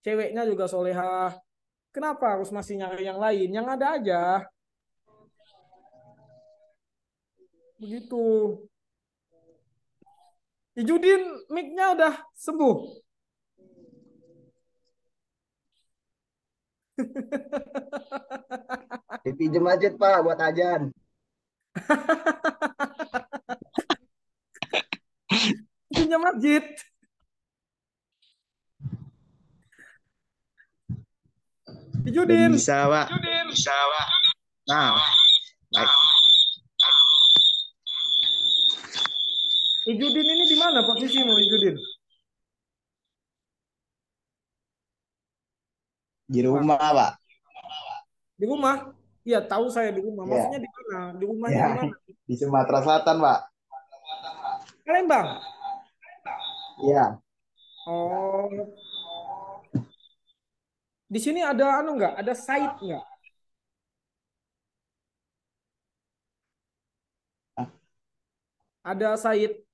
Speaker 7: ceweknya juga solehah. Kenapa harus masih nyari yang lain? Yang ada aja. Begitu. Ijudin mic-nya udah sembuh.
Speaker 5: Dipinjem aja Pak buat ajan.
Speaker 7: Pinjam masjid. Ijudin.
Speaker 10: Bisa, Pak. Bisa, Pak. Nah, baik.
Speaker 7: Ijudin ini di mana posisimu, Ijudin?
Speaker 10: Di rumah, Pak.
Speaker 7: Di rumah? Iya, tahu saya di rumah.
Speaker 10: Iya.
Speaker 7: Maksudnya di mana? Di rumahnya
Speaker 10: Ya,
Speaker 7: di mana?
Speaker 10: di Sumatera Selatan, Pak.
Speaker 7: Palembang.
Speaker 10: Iya.
Speaker 7: Oh. Di sini ada anu nggak? Ada site nggak? Ada site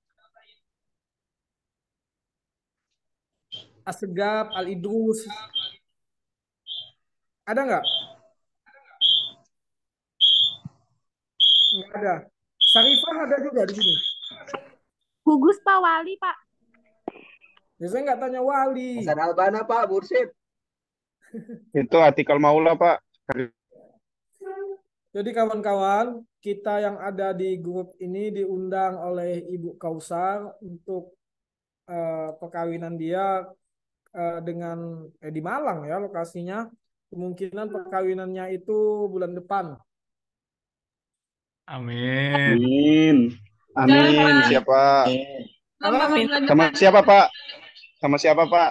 Speaker 7: Asegaf, Al Idrus. Ada nggak? Nggak ada. Sarifah ada juga di sini.
Speaker 4: Gugus Pak Wali, Pak.
Speaker 7: Ya, saya nggak tanya wali.
Speaker 5: Hasan Albana Pak, Bursid.
Speaker 6: Itu Atikal Maula, Pak.
Speaker 7: Jadi kawan-kawan, kita yang ada di grup ini diundang oleh Ibu Kausar untuk perkawinan dia dengan di Malang ya lokasinya. Kemungkinan perkawinannya itu bulan depan.
Speaker 1: Amin.
Speaker 6: Amin. Siapa?
Speaker 9: Lama bulan
Speaker 6: Sama
Speaker 9: depan.
Speaker 6: siapa, Pak? Sama siapa, Pak?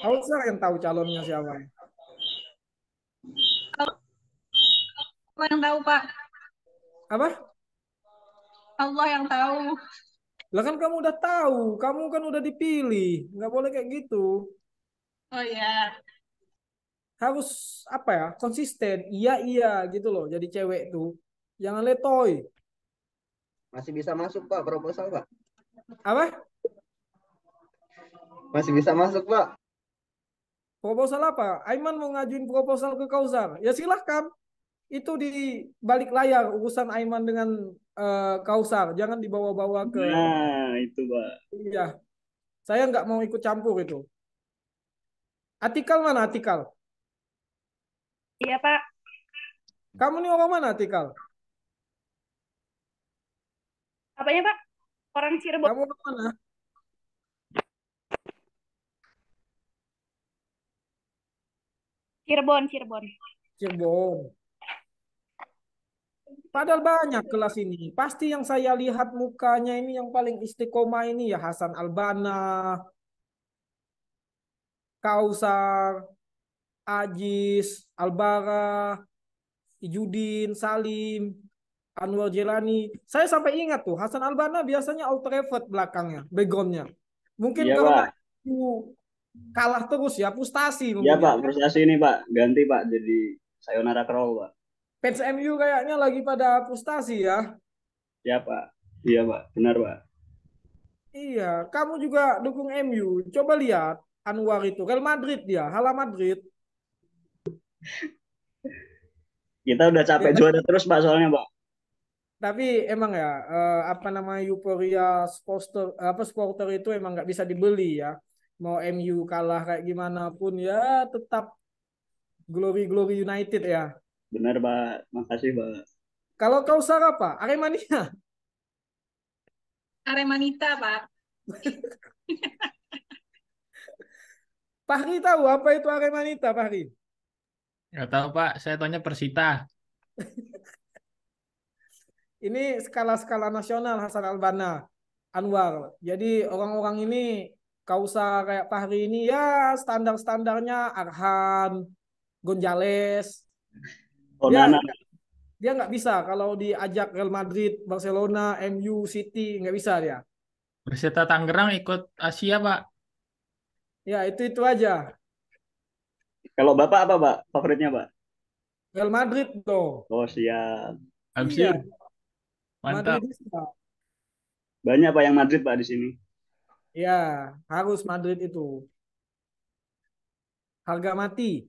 Speaker 7: Kausar yang tahu calonnya siapa.
Speaker 9: Allah yang tahu, Pak.
Speaker 7: Apa?
Speaker 9: Allah yang tahu.
Speaker 7: Lah kan kamu udah tahu, kamu kan udah dipilih. Nggak boleh kayak gitu.
Speaker 9: Oh ya.
Speaker 7: Harus apa ya? Konsisten. Iya gitu loh. Jadi cewek tuh jangan letoy.
Speaker 5: Masih bisa masuk Pak proposal Pak.
Speaker 7: Apa?
Speaker 5: Masih bisa masuk Pak.
Speaker 7: Proposal apa? Aiman mau ngajuin proposal ke Kausar. Ya silahkan. Itu di balik layar urusan Aiman dengan Kausar. Jangan dibawa-bawa ke.
Speaker 3: Nah, itu Pak.
Speaker 7: Iya. Saya nggak mau ikut campur itu. Atikal mana Atikal?
Speaker 4: Iya, Pak.
Speaker 7: Kamu nih orang mana Atikal?
Speaker 4: Apanya Pak? Orang Cirebon.
Speaker 7: Kamu ke mana?
Speaker 4: Cirebon, Cirebon.
Speaker 7: Cirebon. Padahal banyak kelas ini. Pasti yang saya lihat mukanya ini yang paling istiqomah ini ya Hasan Albana, Kausar, Ajis, Albara, Ijudin, Salim, Anwar Jelani. Saya sampai ingat tuh Hasan Albana biasanya out revert belakangnya, backgroundnya. Mungkin
Speaker 3: Iya
Speaker 7: karena
Speaker 3: Pak,
Speaker 7: itu kalah terus ya, frustasi
Speaker 3: iya
Speaker 7: mungkin
Speaker 3: Pak,
Speaker 7: ya.
Speaker 3: frustasi ini Pak, ganti Pak jadi Sayonara Kroll Pak.
Speaker 7: Fans MU kayaknya lagi pada frustasi ya.
Speaker 3: Iya Pak, iya Pak, benar Pak.
Speaker 7: Iya, kamu juga dukung MU. Coba lihat Anwar itu, Real Madrid dia, Hala Madrid.
Speaker 3: Kita udah
Speaker 7: Ya,
Speaker 3: capek juara terus Pak soalnya Pak.
Speaker 7: tapi emang ya apa namanya euforia supporter itu emang nggak bisa dibeli ya. Mau MU kalah kayak gimana pun ya tetap glory United ya.
Speaker 3: Benar Pak, makasih Pak.
Speaker 7: Kalau kau apa? Aremania.
Speaker 9: Aremanita, Pak.
Speaker 7: Fahri tahu apa itu Aremanita, Fahri?
Speaker 1: Nggak tahu Pak, saya taunya Persita.
Speaker 7: Ini skala-skala nasional Hasan Albana, Anwar. Jadi orang-orang ini kau usah kayak Fahri ini ya standar-standarnya Arhan, Gonzales. Dia
Speaker 3: Onana.
Speaker 7: dia nggak bisa kalau diajak Real Madrid, Barcelona, MU, City nggak bisa dia.
Speaker 1: Persita Tangerang ikut Asia Pak.
Speaker 7: Ya itu aja.
Speaker 3: Kalau Bapak apa Pak? Favoritnya Pak?
Speaker 7: Real Madrid tuh.
Speaker 3: Oh siap.
Speaker 7: Iya,
Speaker 1: Habsir. Mantap.
Speaker 7: Madridista.
Speaker 3: Banyak Pak yang Madrid Pak di sini.
Speaker 7: Ya, harus Madrid itu. Harga mati.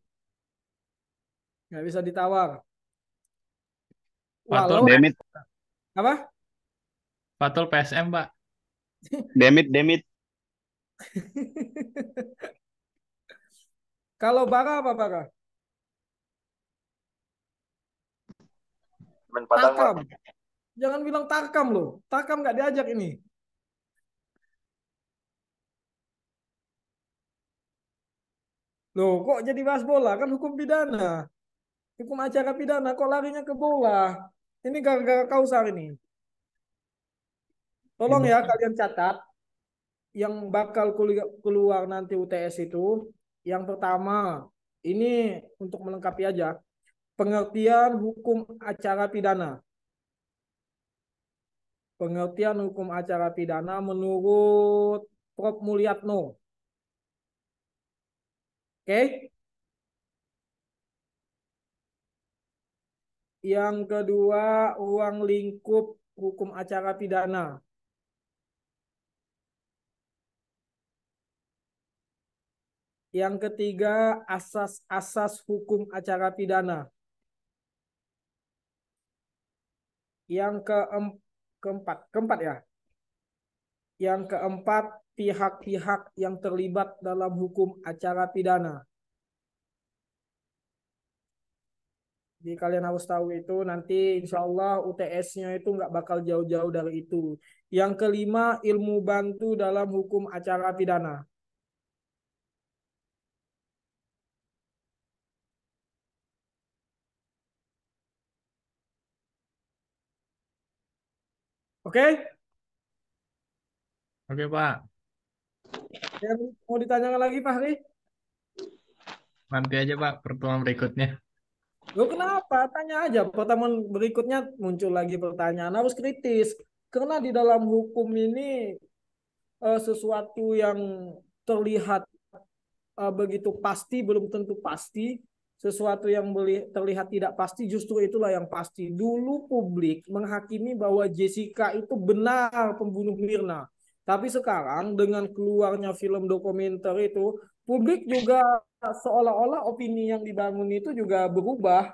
Speaker 7: Nggak bisa ditawar.
Speaker 1: Fatul
Speaker 7: Walau
Speaker 6: Demit,
Speaker 7: apa?
Speaker 1: Fatul PSM Pak.
Speaker 6: demit.
Speaker 7: Kalau Bara apa Bara? Tarkam. Jangan bilang Tarkam loh. Tarkam nggak diajak ini. Loh, kok jadi bahas bola? Kan hukum pidana. Hukum acara pidana. Kok larinya ke bola? Ini gara-gara kausar ini. Tolong ya kalian catat. Yang bakal keluar nanti UTS itu. Yang pertama, ini untuk melengkapi aja. Pengertian hukum acara pidana. Pengertian hukum acara pidana menurut Prof. Mulyatno. Oke? Yang kedua, ruang lingkup hukum acara pidana. Yang ketiga, asas-asas hukum acara pidana. Yang keempat ya. Yang keempat, pihak-pihak yang terlibat dalam hukum acara pidana. Jadi kalian harus tahu itu nanti insya Allah UTS-nya itu nggak bakal jauh-jauh dari itu. Yang kelima, ilmu bantu dalam hukum acara pidana. Oke?
Speaker 1: Oke Pak.
Speaker 7: Yang mau ditanyakan lagi Fahri?
Speaker 1: Nanti aja Pak pertemuan berikutnya.
Speaker 7: Loh kenapa? Tanya aja. Pertemuan berikutnya muncul lagi pertanyaan. Harus kritis. Karena di dalam hukum ini sesuatu yang terlihat begitu pasti belum tentu pasti. Sesuatu yang terlihat tidak pasti justru itulah yang pasti. Dulu publik menghakimi bahwa Jessica itu benar pembunuh Mirna. Tapi sekarang dengan keluarnya film dokumenter itu, publik juga seolah-olah opini yang dibangun itu juga berubah.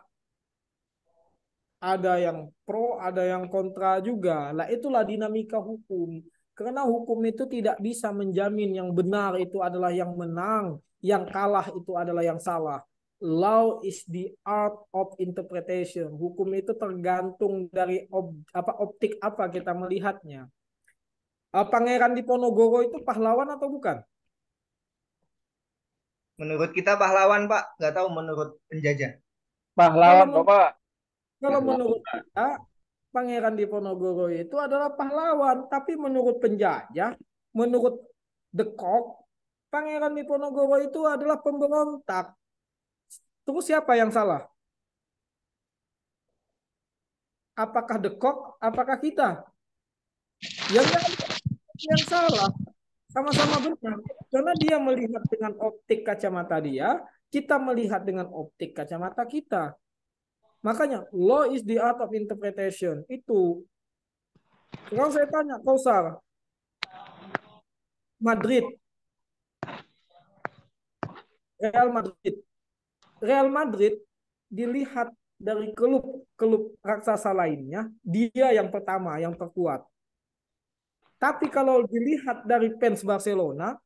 Speaker 7: Ada yang pro, ada yang kontra juga. Lah itulah dinamika hukum. Karena hukum itu tidak bisa menjamin yang benar itu adalah yang menang, yang kalah itu adalah yang salah. law is the art of interpretation. Hukum itu tergantung dari optik apa kita melihatnya. Pangeran Diponegoro itu pahlawan atau bukan?
Speaker 5: Menurut kita pahlawan, Pak. Nggak tahu menurut penjajah.
Speaker 11: Pahlawan,
Speaker 7: Kalau
Speaker 11: Bapak.
Speaker 7: Kalau menurut kita, Pangeran Diponegoro itu adalah pahlawan. Tapi menurut penjajah, menurut The Cock, Pangeran Diponegoro itu adalah pemberontak. Terus siapa yang salah? Apakah The Cock? Apakah kita? Yang salah. Sama-sama benar. Karena dia melihat dengan optik kacamata dia, kita melihat dengan optik kacamata kita. Makanya, law is the art of interpretation. Itu. Sekarang saya tanya, Kausar. Madrid. Real Madrid dilihat dari klub raksasa lainnya, dia yang pertama, yang terkuat. Tapi kalau dilihat dari fans Barcelona,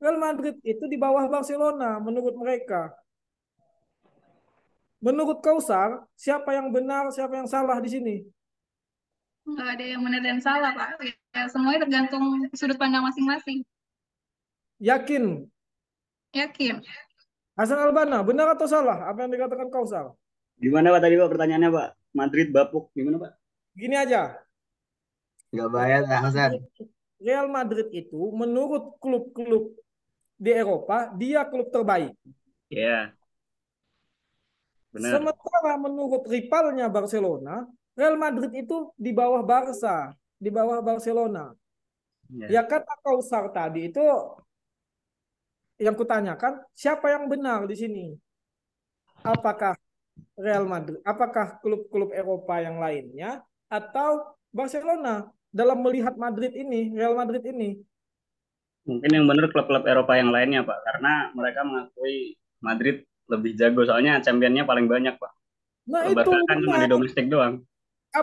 Speaker 7: Real Madrid itu di bawah Barcelona menurut mereka. Menurut Kausar, siapa yang benar, siapa yang salah di sini?
Speaker 9: Nggak ada yang benar dan salah, Pak. Ya, semuanya tergantung sudut pandang masing-masing.
Speaker 7: Yakin?
Speaker 9: Yakin.
Speaker 7: Hasan Albana, benar atau salah apa yang dikatakan Kausar?
Speaker 3: Gimana Pak tadi Pak pertanyaannya Pak? Madrid bapuk gimana Pak?
Speaker 7: Gini aja.
Speaker 5: Nggak bayar, Hasan.
Speaker 7: Real Madrid itu menurut klub-klub di Eropa, dia klub terbaik.
Speaker 3: Iya. Benar.
Speaker 7: Sementara menurut rivalnya Barcelona, Real Madrid itu di bawah Barca, di bawah Barcelona. Ya kata Kausar tadi itu yang kutanyakan, siapa yang benar di sini? Apakah Real Madrid, apakah klub-klub Eropa yang lainnya, atau Barcelona dalam melihat Madrid ini, Real Madrid ini?
Speaker 3: Mungkin yang benar klub-klub Eropa yang lainnya Pak, karena mereka mengakui Madrid lebih jago, soalnya championnya paling banyak Pak.
Speaker 7: Nah
Speaker 3: itu kan cuma di domestik doang.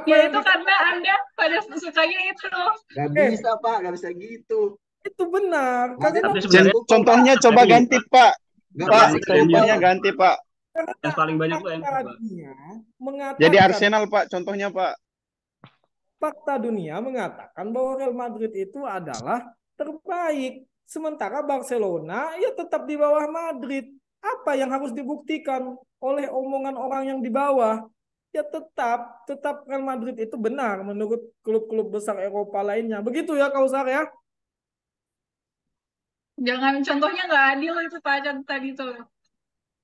Speaker 9: Ya itu karena Anda pada sukanya itu.
Speaker 5: Gak bisa Pak, gak bisa gitu.
Speaker 7: Itu benar.
Speaker 6: Contohnya coba ganti Pak. Pak, contohnya
Speaker 3: Pak.
Speaker 6: ganti Pak.
Speaker 3: Yang paling banyak tuh yang
Speaker 6: Jadi Arsenal Pak, contohnya Pak.
Speaker 7: Fakta dunia mengatakan bahwa Real Madrid itu adalah terbaik. Sementara Barcelona ya tetap di bawah Madrid. Apa yang harus dibuktikan oleh omongan orang yang di bawah? Ya tetap Real Madrid itu benar menurut klub-klub besar Eropa lainnya. Begitu ya Kausar ya?
Speaker 9: Jangan, contohnya nggak adil itu Pak tadi tuh.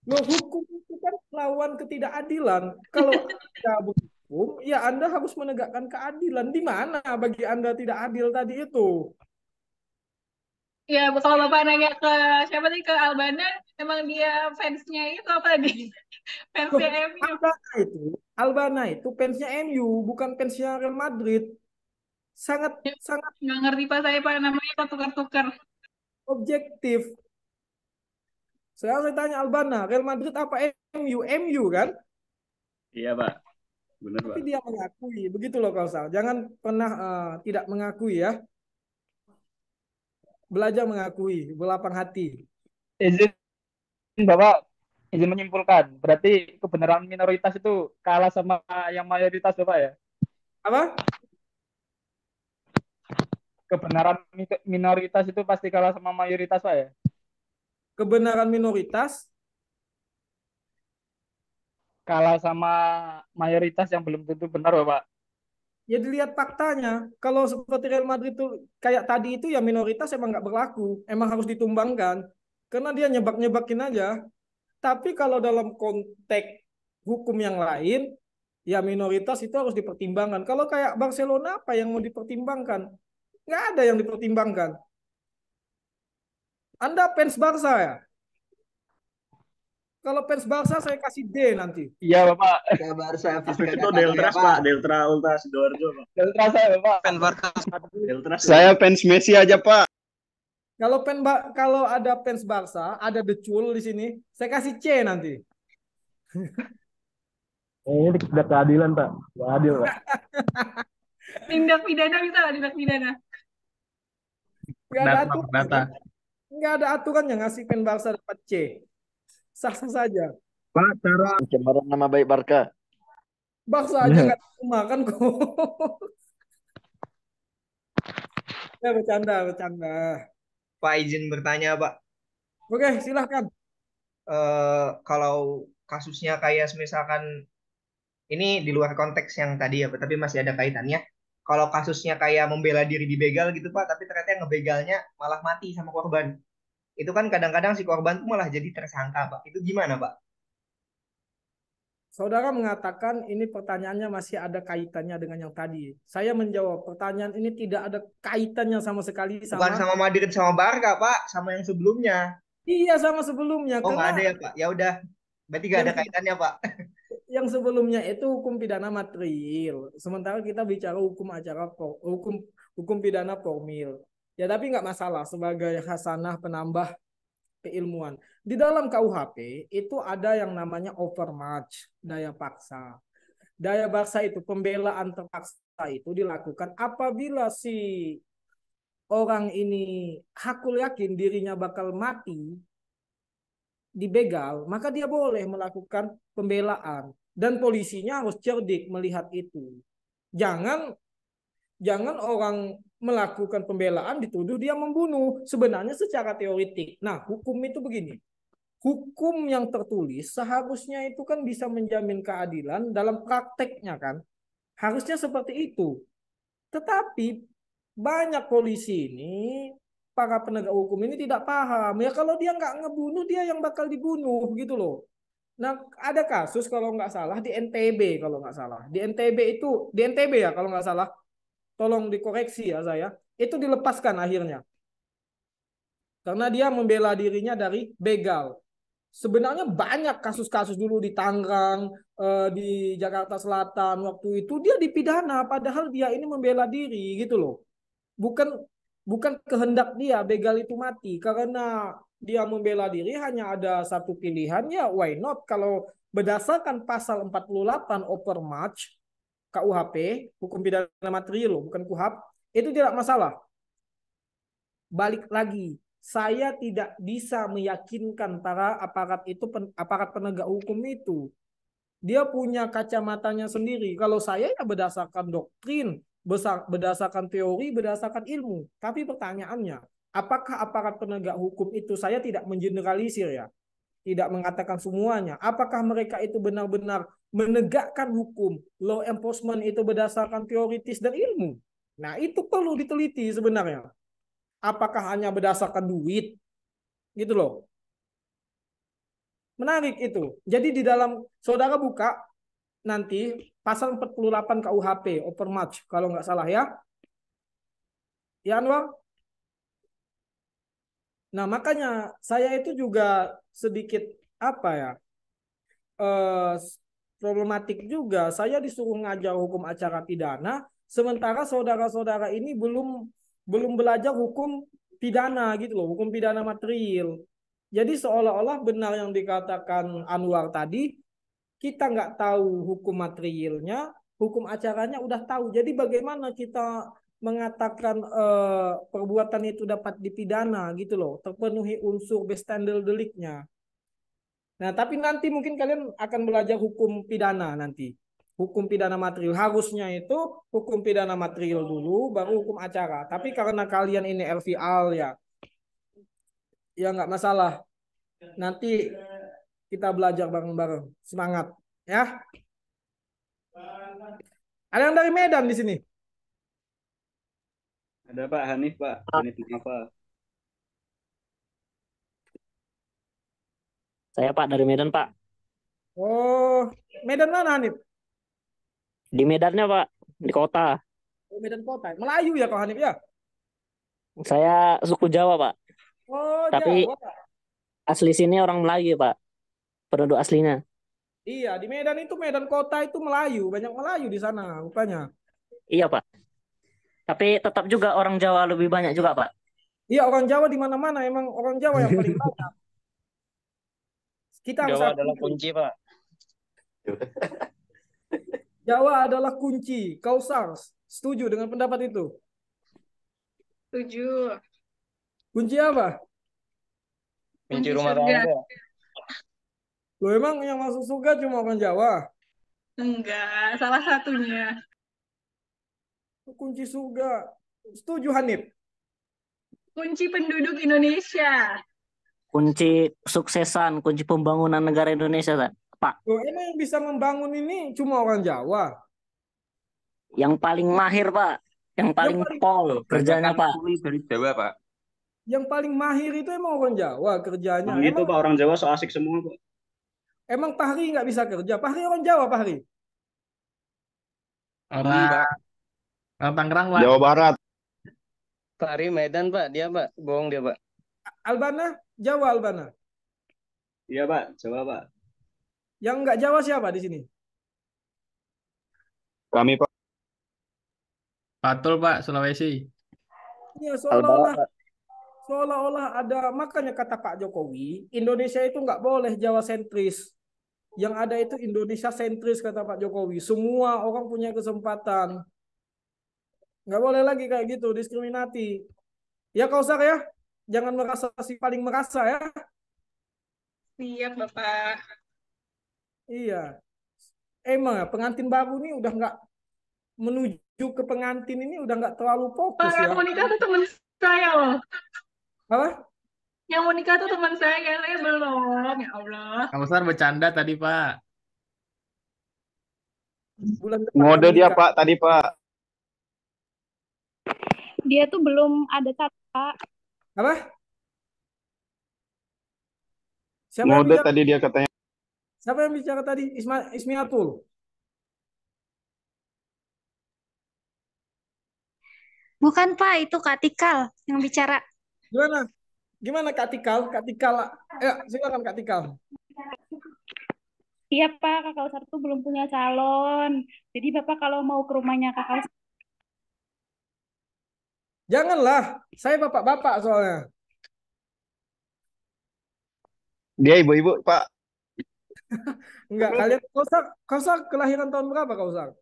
Speaker 7: Loh, hukum itu kan lawan ketidakadilan. Kalau Anda berhukum, ya Anda harus menegakkan keadilan. Di mana bagi Anda tidak adil tadi itu?
Speaker 9: Ya, kalau Bapak nanya ke siapa tadi, ke Albana, emang dia fansnya itu apa tadi? Fansnya MU.
Speaker 7: Albana itu fansnya MU, bukan fansnya Real Madrid. Sangat
Speaker 9: nggak ngerti Pak saya Pak, namanya kok tukar-tukar.
Speaker 7: Objektif. Sekarang saya tanya Albana, Real Madrid apa MU? MU kan?
Speaker 3: Iya Pak, benar Pak.
Speaker 7: Tapi dia mengakui, begitu loh Kausar. Jangan pernah tidak mengakui ya. Belajar mengakui, berlapang hati.
Speaker 11: Izin Bapak, izin menyimpulkan. Berarti kebenaran minoritas itu kalah sama yang mayoritas Bapak ya?
Speaker 7: Apa?
Speaker 11: Kebenaran minoritas itu pasti kalah sama mayoritas Pak ya?
Speaker 7: Kebenaran minoritas
Speaker 11: kalah sama mayoritas yang belum tentu benar Bapak.
Speaker 7: Ya dilihat faktanya. Kalau seperti Real Madrid itu kayak tadi itu ya minoritas emang nggak berlaku. Emang harus ditumbangkan. Karena dia nyebak-nyebakin aja. Tapi kalau dalam konteks hukum yang lain, ya minoritas itu harus dipertimbangkan. Kalau kayak Barcelona apa yang mau dipertimbangkan? Nggak ada yang dipertimbangkan. Anda fans Barca ya? Kalau fans Barca saya kasih D nanti.
Speaker 11: Iya Bapak.
Speaker 5: Barca
Speaker 3: itu Deltras Pak, Deltra Ultra Sidoarjo Pak.
Speaker 11: Deltras saya Bapak.
Speaker 5: Fans Barca.
Speaker 3: Deltras.
Speaker 6: Saya fans Messi aja Pak.
Speaker 7: Kalau ada fans Barca, ada The Chul di sini, saya kasih C nanti.
Speaker 11: Ini tidak keadilan Pak. Nggak adil Pak.
Speaker 9: Tindak pidana bisa lah, tindak pidana.
Speaker 7: Nggak ada aturan yang ngasih fans Barca dapat C. Sah-sah saja.
Speaker 6: Pak, cara
Speaker 12: Pencemaran nama baik Barca.
Speaker 7: Bakso aja nggak makan kok. Ya bercanda, bercanda.
Speaker 13: Pak izin bertanya, Pak.
Speaker 7: Oke, silahkan.
Speaker 13: Kalau kasusnya kayak misalkan ini di luar konteks yang tadi ya, Pak, tapi masih ada kaitannya. Kalau kasusnya kayak membela diri dibegal gitu, Pak, tapi ternyata yang ngebegalnya malah mati sama korban. Itu kan kadang-kadang si korban tuh malah jadi tersangka, Pak. Itu gimana, Pak?
Speaker 7: Saudara mengatakan ini pertanyaannya masih ada kaitannya dengan yang tadi. Saya menjawab pertanyaan ini tidak ada kaitannya sama sekali
Speaker 13: Bukan sama Madrid sama Barca, Pak, sama yang sebelumnya.
Speaker 7: Iya, sama sebelumnya.
Speaker 13: Oh, nggak
Speaker 7: Karena
Speaker 13: ada ya, Pak? Ya udah, berarti nggak ada kaitannya, Pak.
Speaker 7: yang sebelumnya itu hukum pidana material. Sementara kita bicara hukum acara hukum pidana formil. Ya tapi nggak masalah sebagai hasanah penambah keilmuan. Di dalam KUHP itu ada yang namanya overmatch, daya paksa. Daya paksa itu pembelaan terpaksa itu dilakukan apabila si orang ini hakul yakin dirinya bakal mati dibegal, maka dia boleh melakukan pembelaan dan polisinya harus cerdik melihat itu. Jangan orang melakukan pembelaan dituduh dia membunuh. Sebenarnya secara teoritik. Nah, hukum itu begini. Hukum yang tertulis seharusnya itu kan bisa menjamin keadilan dalam prakteknya kan. Harusnya seperti itu. Tetapi banyak polisi ini, para penegak hukum ini tidak paham. Ya kalau dia nggak ngebunuh, dia yang bakal dibunuh gitu loh. Nah, ada kasus kalau nggak salah di NTB kalau nggak salah. Di NTB ya kalau nggak salah. Tolong dikoreksi ya saya. Itu dilepaskan akhirnya. Karena dia membela dirinya dari begal. Sebenarnya banyak kasus-kasus dulu di Tangerang, di Jakarta Selatan waktu itu dia dipidana padahal dia ini membela diri gitu loh. Bukan kehendak dia begal itu mati karena dia membela diri hanya ada satu pilihan ya why not kalau berdasarkan pasal 48 overmatch KUHP hukum pidana material bukan KUHP itu tidak masalah. Balik lagi saya tidak bisa meyakinkan para aparat penegak hukum itu. Dia punya kacamatanya sendiri. Kalau saya ya berdasarkan doktrin, berdasarkan teori, berdasarkan ilmu. Tapi pertanyaannya, apakah aparat penegak hukum itu saya tidak mengeneralisir ya? Tidak mengatakan semuanya. Apakah mereka itu benar-benar menegakkan hukum, law enforcement itu berdasarkan teoritis dan ilmu? Nah, itu perlu diteliti sebenarnya. Apakah hanya berdasarkan duit? Gitu loh. Menarik itu. Jadi di dalam saudara buka nanti pasal 48 KUHP overmatch kalau nggak salah ya. Ya Anwar? Nah, makanya saya itu juga sedikit apa ya? Problematik juga. Saya disuruh ngajar hukum acara pidana sementara saudara-saudara ini belum belajar hukum pidana gitu loh, hukum pidana material. Jadi seolah-olah benar yang dikatakan Anwar tadi, kita nggak tahu hukum materialnya, hukum acaranya udah tahu. Jadi bagaimana kita mengatakan perbuatan itu dapat dipidana gitu loh, terpenuhi unsur bystander deliknya. Nah, tapi nanti mungkin kalian akan belajar hukum pidana nanti. Hukum pidana material harusnya itu hukum pidana material dulu baru hukum acara tapi karena kalian ini LVL ya nggak masalah nanti kita belajar bareng-bareng semangat ya. Ada yang dari Medan di sini?
Speaker 3: Ada Pak Hanif, Pak Hanif apa?
Speaker 14: Saya Pak dari Medan Pak.
Speaker 7: Oh, Medan mana Hanif?
Speaker 14: Di Medannya Pak, di kota.
Speaker 7: Oh, Medan kota. Melayu ya Kak Hanif ya?
Speaker 14: Saya suku Jawa Pak.
Speaker 7: Oh,
Speaker 14: tapi
Speaker 7: Jawa.
Speaker 14: asli sini orang Melayu Pak. Penduduk aslinya.
Speaker 7: Iya, di Medan itu Medan kota itu Melayu, banyak Melayu di sana rupanya.
Speaker 14: Iya Pak. Tapi tetap juga orang Jawa lebih banyak juga Pak.
Speaker 7: Iya, orang Jawa di mana-mana emang orang Jawa yang paling banyak. Kita
Speaker 2: Jawa adalah kunci, Pak.
Speaker 7: Jawa adalah kunci. Kau SARS setuju dengan pendapat itu?
Speaker 9: Setuju.
Speaker 7: Kunci apa?
Speaker 2: Kunci rumah tangga.
Speaker 7: Lo emang yang masuk surga cuma orang Jawa?
Speaker 9: Enggak, salah satunya.
Speaker 7: Kunci surga. Setuju Hanif?
Speaker 9: Kunci penduduk Indonesia.
Speaker 14: Kunci suksesan, kunci pembangunan negara Indonesia, Pak.
Speaker 7: Loh, emang yang bisa membangun ini cuma orang Jawa?
Speaker 14: Yang paling mahir, Pak. Yang paling pol kerjanya, Pak.
Speaker 10: Dari Jawa, Pak.
Speaker 7: Yang paling mahir itu emang orang Jawa kerjanya.
Speaker 3: Emang itu Pak, orang Jawa so asik semua Pak.
Speaker 7: Emang Fahri nggak bisa kerja? Fahri orang Jawa, Fahri.
Speaker 1: Orang Tangerang, Pak.
Speaker 6: Jawa Barat.
Speaker 2: Fahri Medan, Pak. Dia, Pak. Bohong dia, Pak.
Speaker 7: Albana, Jawa Albana.
Speaker 3: Iya Pak, Jawa Pak.
Speaker 7: Yang nggak Jawa siapa di sini?
Speaker 6: Kami Pak.
Speaker 1: Patul, Pak, Sulawesi.
Speaker 7: Iya,
Speaker 11: Kalbara, Pak.
Speaker 7: seolah-olah ada, makanya kata Pak Jokowi, Indonesia itu nggak boleh Jawa sentris. Yang ada itu Indonesia sentris, kata Pak Jokowi. Semua orang punya kesempatan. Nggak boleh lagi kayak gitu, diskriminasi. Ya Kausar ya, jangan merasa si paling merasa ya.
Speaker 9: Siap, Bapak.
Speaker 7: Iya. Emang ya, pengantin baru ini udah nggak menuju ke pengantin ini udah nggak terlalu fokus
Speaker 9: Pak,
Speaker 7: ya.
Speaker 9: yang mau nikah tuh teman saya loh.
Speaker 7: Apa?
Speaker 9: Yang mau nikah tuh teman saya belum. Ya Allah.
Speaker 1: Kausar bercanda tadi, Pak.
Speaker 7: Bulan depan
Speaker 6: Ngode dia
Speaker 7: nikah.
Speaker 6: Pak tadi Pak.
Speaker 4: Dia tuh belum ada catat, Pak.
Speaker 7: Apa? Siapa yang
Speaker 6: Ngode
Speaker 7: bicara?
Speaker 6: tadi dia katanya.
Speaker 7: Siapa yang bicara tadi? Ismiatul.
Speaker 12: Bukan Pak, itu Kak Tikal yang bicara.
Speaker 7: Gimana? Gimana Kak Tikal? Kak Tikal. Silakan Kak Tikal.
Speaker 4: Iya, Pak. Kakak Usar tuh belum punya calon. Jadi Bapak kalau mau ke rumahnya Kakak Usar,
Speaker 7: Janganlah. Saya bapak-bapak soalnya.
Speaker 6: Dia ibu-ibu Pak.
Speaker 7: Enggak, kalian Kausar kelahiran tahun berapa Kausar?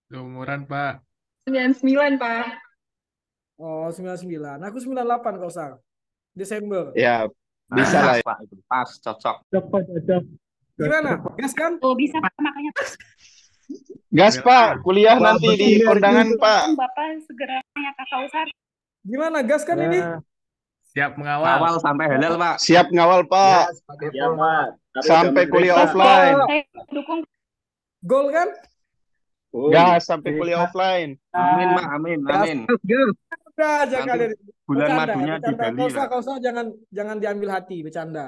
Speaker 1: Umuran, Pak.
Speaker 9: 99, Pak.
Speaker 7: Oh, 99. Aku 98 Kausar. Desember.
Speaker 6: Ya, bisa lah ya.
Speaker 10: Pak, itu pas, cocok.
Speaker 7: Gimana? Gas kan?
Speaker 4: oh bisa Pak, makanya
Speaker 6: Gas Pak, kuliah nanti di kondangan Pak.
Speaker 4: Bapak segera tanya Kakak Usar.
Speaker 7: Gimana? Gas kan ini?
Speaker 1: Siap mengawal.
Speaker 10: Awal sampai halal, Pak.
Speaker 6: Siap ngawal Pak.
Speaker 3: Iya Pak. Tapi
Speaker 6: Sampai
Speaker 3: udah
Speaker 6: kuliah
Speaker 3: menderita.
Speaker 6: offline.
Speaker 4: Saya dukung.
Speaker 7: Gol kan?
Speaker 6: Gas sampai kuliah offline.
Speaker 10: Amin, Pak. Amin, amin.
Speaker 7: Udah aja
Speaker 10: Nanti
Speaker 7: kalian.
Speaker 10: bulan
Speaker 7: Bercanda,
Speaker 10: madunya di
Speaker 7: bercanda.
Speaker 10: Bali, Pak.
Speaker 7: Kausar jangan diambil hati, bercanda.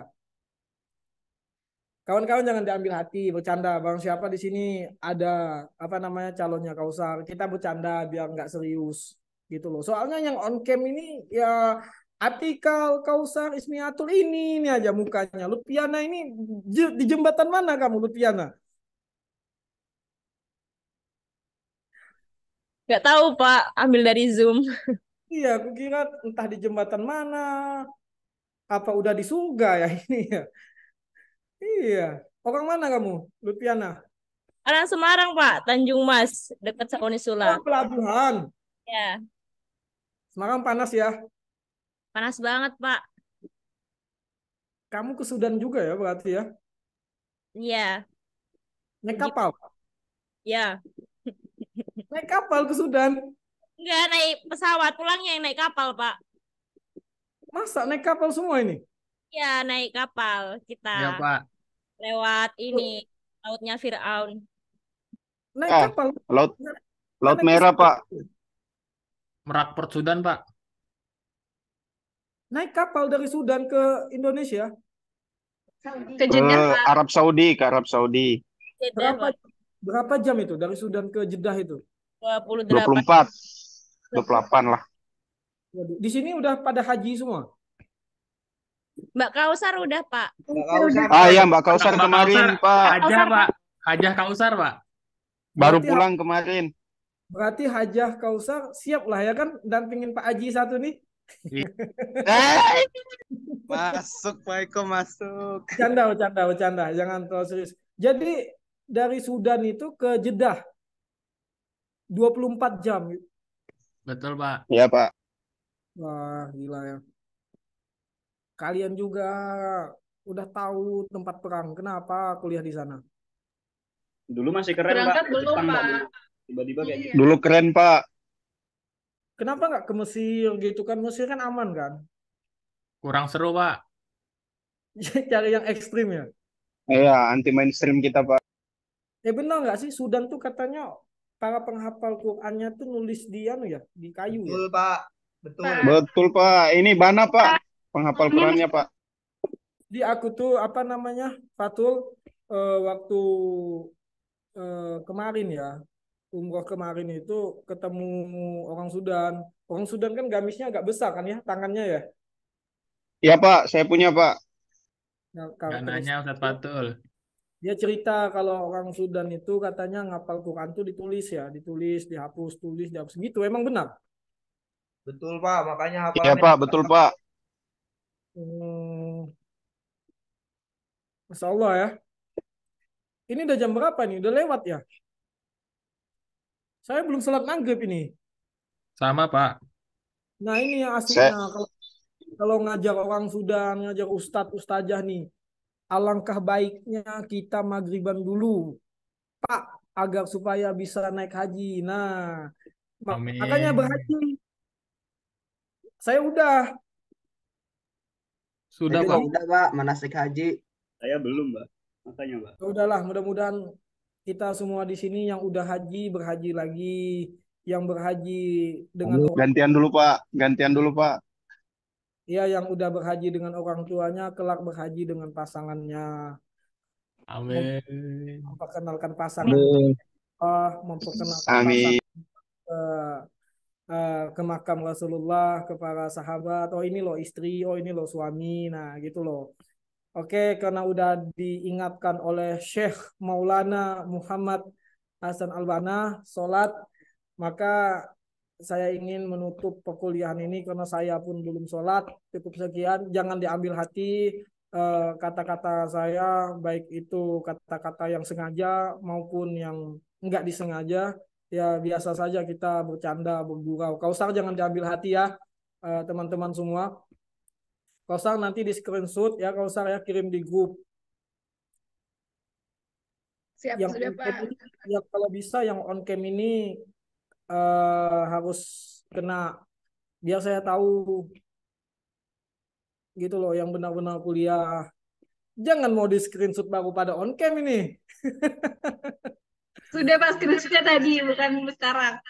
Speaker 7: Kawan-kawan jangan diambil hati, bercanda. Bang siapa di sini ada apa namanya calonnya Kausar. Kita bercanda biar nggak serius gitu loh. Soalnya yang on cam ini ya Atikal, Kausar, Ismiatul ini aja mukanya. Lutfiana ini di jembatan mana kamu Lutfiana?
Speaker 15: Nggak tahu, Pak. Ambil dari Zoom.
Speaker 7: Iya, aku kira entah di jembatan mana. Apa udah di surga ya ini ya. Iya. Orang mana kamu, Lutfiana?
Speaker 15: Orang Semarang, Pak. Tanjung Mas. Dekat sama Unisula.
Speaker 7: Oh, pelabuhan.
Speaker 15: Ya.
Speaker 7: Semarang panas ya.
Speaker 15: Panas banget, Pak.
Speaker 7: Kamu ke Sudan juga ya berarti ya?
Speaker 15: Iya.
Speaker 7: Naik kapal?
Speaker 15: Ya.
Speaker 7: Naik kapal ke Sudan?
Speaker 15: Nggak naik pesawat. Pulangnya yang naik kapal, Pak.
Speaker 7: Masa naik kapal semua ini?
Speaker 15: Ya, naik kapal kita.
Speaker 1: Ya, Pak.
Speaker 15: Lewat ini. Lautnya Fir'aun.
Speaker 7: Naik kapal?
Speaker 6: Laut Merah, Pak.
Speaker 1: Merak Port Sudan, Pak.
Speaker 7: Naik kapal dari Sudan ke Indonesia?
Speaker 15: Ke Jeddah, Pak.
Speaker 6: Arab Saudi, ke Arab Saudi.
Speaker 15: Jeddah,
Speaker 7: Berapa jam itu dari Sudan ke Jeddah itu?
Speaker 15: 28.
Speaker 6: 28 lah.
Speaker 7: Waduh, di sini udah pada haji semua?
Speaker 15: Mbak Kausar udah, Pak.
Speaker 6: Iya, Mbak Kausar kemarin, Pak.
Speaker 1: Hajah, Pak. Hajah Kausar, Pak.
Speaker 6: Baru
Speaker 7: Berarti
Speaker 6: pulang kemarin.
Speaker 7: Berarti Hajah Kausar siap lah ya kan dampingin Pak Haji satu nih.
Speaker 10: Masuk, Pak Eko, masuk.
Speaker 7: Bercanda. Jangan terlalu serius. Jadi dari Sudan itu ke Jeddah 24 jam.
Speaker 1: Betul, Pak.
Speaker 6: Iya, Pak.
Speaker 7: Wah, gila ya. Kalian juga udah tahu tempat perang. Kenapa kuliah di sana?
Speaker 3: Dulu masih keren, Pak.
Speaker 9: Berangkat
Speaker 3: Ke
Speaker 9: belum,
Speaker 3: Jepang, Pak,
Speaker 9: Pak.
Speaker 3: dulu. Tiba-tiba kayak gitu.
Speaker 6: Dulu keren, Pak.
Speaker 7: Kenapa nggak ke Mesir gitu kan? Mesir kan aman kan?
Speaker 1: Kurang seru, Pak.
Speaker 7: Cari yang ekstrim ya.
Speaker 6: Iya, anti mainstream kita, Pak.
Speaker 7: Benar nggak sih Sudan tuh katanya para penghafal Qurannya tuh nulis di di kayu ya?
Speaker 13: Betul, Pak. Betul.
Speaker 6: Betul, Pak. Ini mana, Pak? Penghafal Qurannya, Pak.
Speaker 7: Di aku tuh apa namanya Fatul waktu kemarin ya umroh kemarin itu ketemu orang Sudan. Orang Sudan kan gamisnya agak besar kan ya tangannya ya.
Speaker 6: Iya, Pak. Saya punya, Pak.
Speaker 7: Nah,
Speaker 1: Nggak nanya Ustadz Fatul.
Speaker 7: dia cerita kalau orang Sudan itu katanya ngapal Quran tuh ditulis ya, ditulis, dihapus, tulis, dihapus gitu. Emang benar?
Speaker 13: Betul, Pak. Makanya
Speaker 6: Iya,
Speaker 13: hafalannya
Speaker 6: Pak. Betul, Pak.
Speaker 7: Masya Allah ya. Ini udah jam berapa nih? Udah lewat ya? Saya belum sholat maghrib ini.
Speaker 1: Sama, Pak.
Speaker 7: Nah ini yang asiknya kalau ngajar orang Sudan, ngajar ustadz, ustazah nih. Alangkah baiknya kita maghriban dulu, Pak, agar supaya bisa naik haji. Nah, makanya berhaji. Saya udah.
Speaker 5: Sudah, Pak. Udah, Pak. Manasik haji.
Speaker 3: Saya belum, Pak. Makanya, Pak.
Speaker 7: Udahlah, mudah-mudahan kita semua di sini yang udah haji berhaji lagi, yang berhaji dengan
Speaker 6: Gantian dulu, Pak. Gantian dulu, Pak.
Speaker 7: ya yang udah berhaji dengan orang tuanya, kelak berhaji dengan pasangannya.
Speaker 1: Amin.
Speaker 7: Memperkenalkan pasangan, memperkenalkan
Speaker 6: Amin.
Speaker 7: pasangan ke makam Rasulullah, ke para sahabat. Oh ini loh istri, oh ini loh suami. Nah gitu loh. Oke, karena udah diingatkan oleh Syekh Maulana Muhammad Hasan Al-Banna sholat, maka saya ingin menutup perkuliahan ini karena saya pun belum sholat. Cukup sekian, jangan diambil hati kata-kata saya, baik itu kata-kata yang sengaja maupun yang enggak disengaja. Ya biasa saja kita bercanda, bergurau. Kausar jangan diambil hati ya teman-teman semua. Kausar nanti di screenshot ya, Kausar ya kirim di grup.
Speaker 9: Siap,
Speaker 7: Yang
Speaker 9: sudah,
Speaker 7: on cam
Speaker 9: Pak.
Speaker 7: ini, ya kalau bisa yang on cam ini harus kena, biar saya tahu gitu loh yang benar-benar kuliah. Jangan mau di screenshot baru pada on cam ini.
Speaker 9: Sudah, Pak, screenshotnya tadi, bukan sekarang.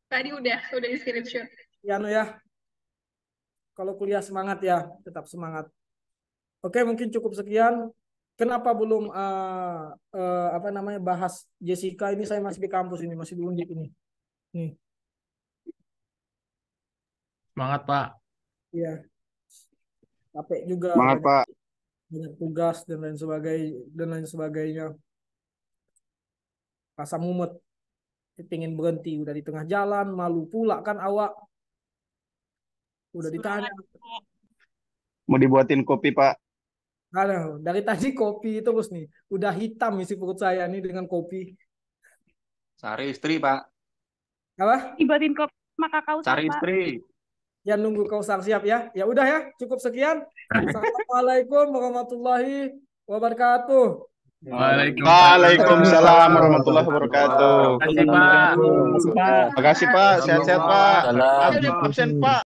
Speaker 9: Tadi udah di screenshot.
Speaker 7: Ya. Kalau kuliah semangat ya, tetap semangat. Oke, mungkin cukup sekian. Kenapa belum bahas Jessica ini? Saya masih di kampus ini, masih di Undip ini. Nih.
Speaker 1: Semangat, Pak.
Speaker 7: Iya. Capek juga.
Speaker 6: Semangat, Pak.
Speaker 7: Banyak tugas dan lain sebagainya. Rasa mumet. Pengen berhenti, udah di tengah jalan, malu pula kan awak. Udah ditanya.
Speaker 6: Mau dibuatin kopi, Pak.
Speaker 7: Aduh, dari tadi kopi terus nih. Udah hitam isi perut saya nih dengan kopi.
Speaker 16: Cari istri, Pak.
Speaker 7: Apa?
Speaker 4: Dibuatin kopi sama kakak
Speaker 16: Cari
Speaker 4: Pak.
Speaker 16: istri.
Speaker 7: Ya nunggu Kausar siap ya. Ya udah ya, cukup sekian. Assalamualaikum warahmatullahi wabarakatuh.
Speaker 6: Waalaikumsalam warahmatullahi wabarakatuh.
Speaker 1: Terima kasih, Pak.
Speaker 6: Terima kasih, Pak. Sehat-sehat, Pak.
Speaker 16: Salam.
Speaker 6: Absen, Pak.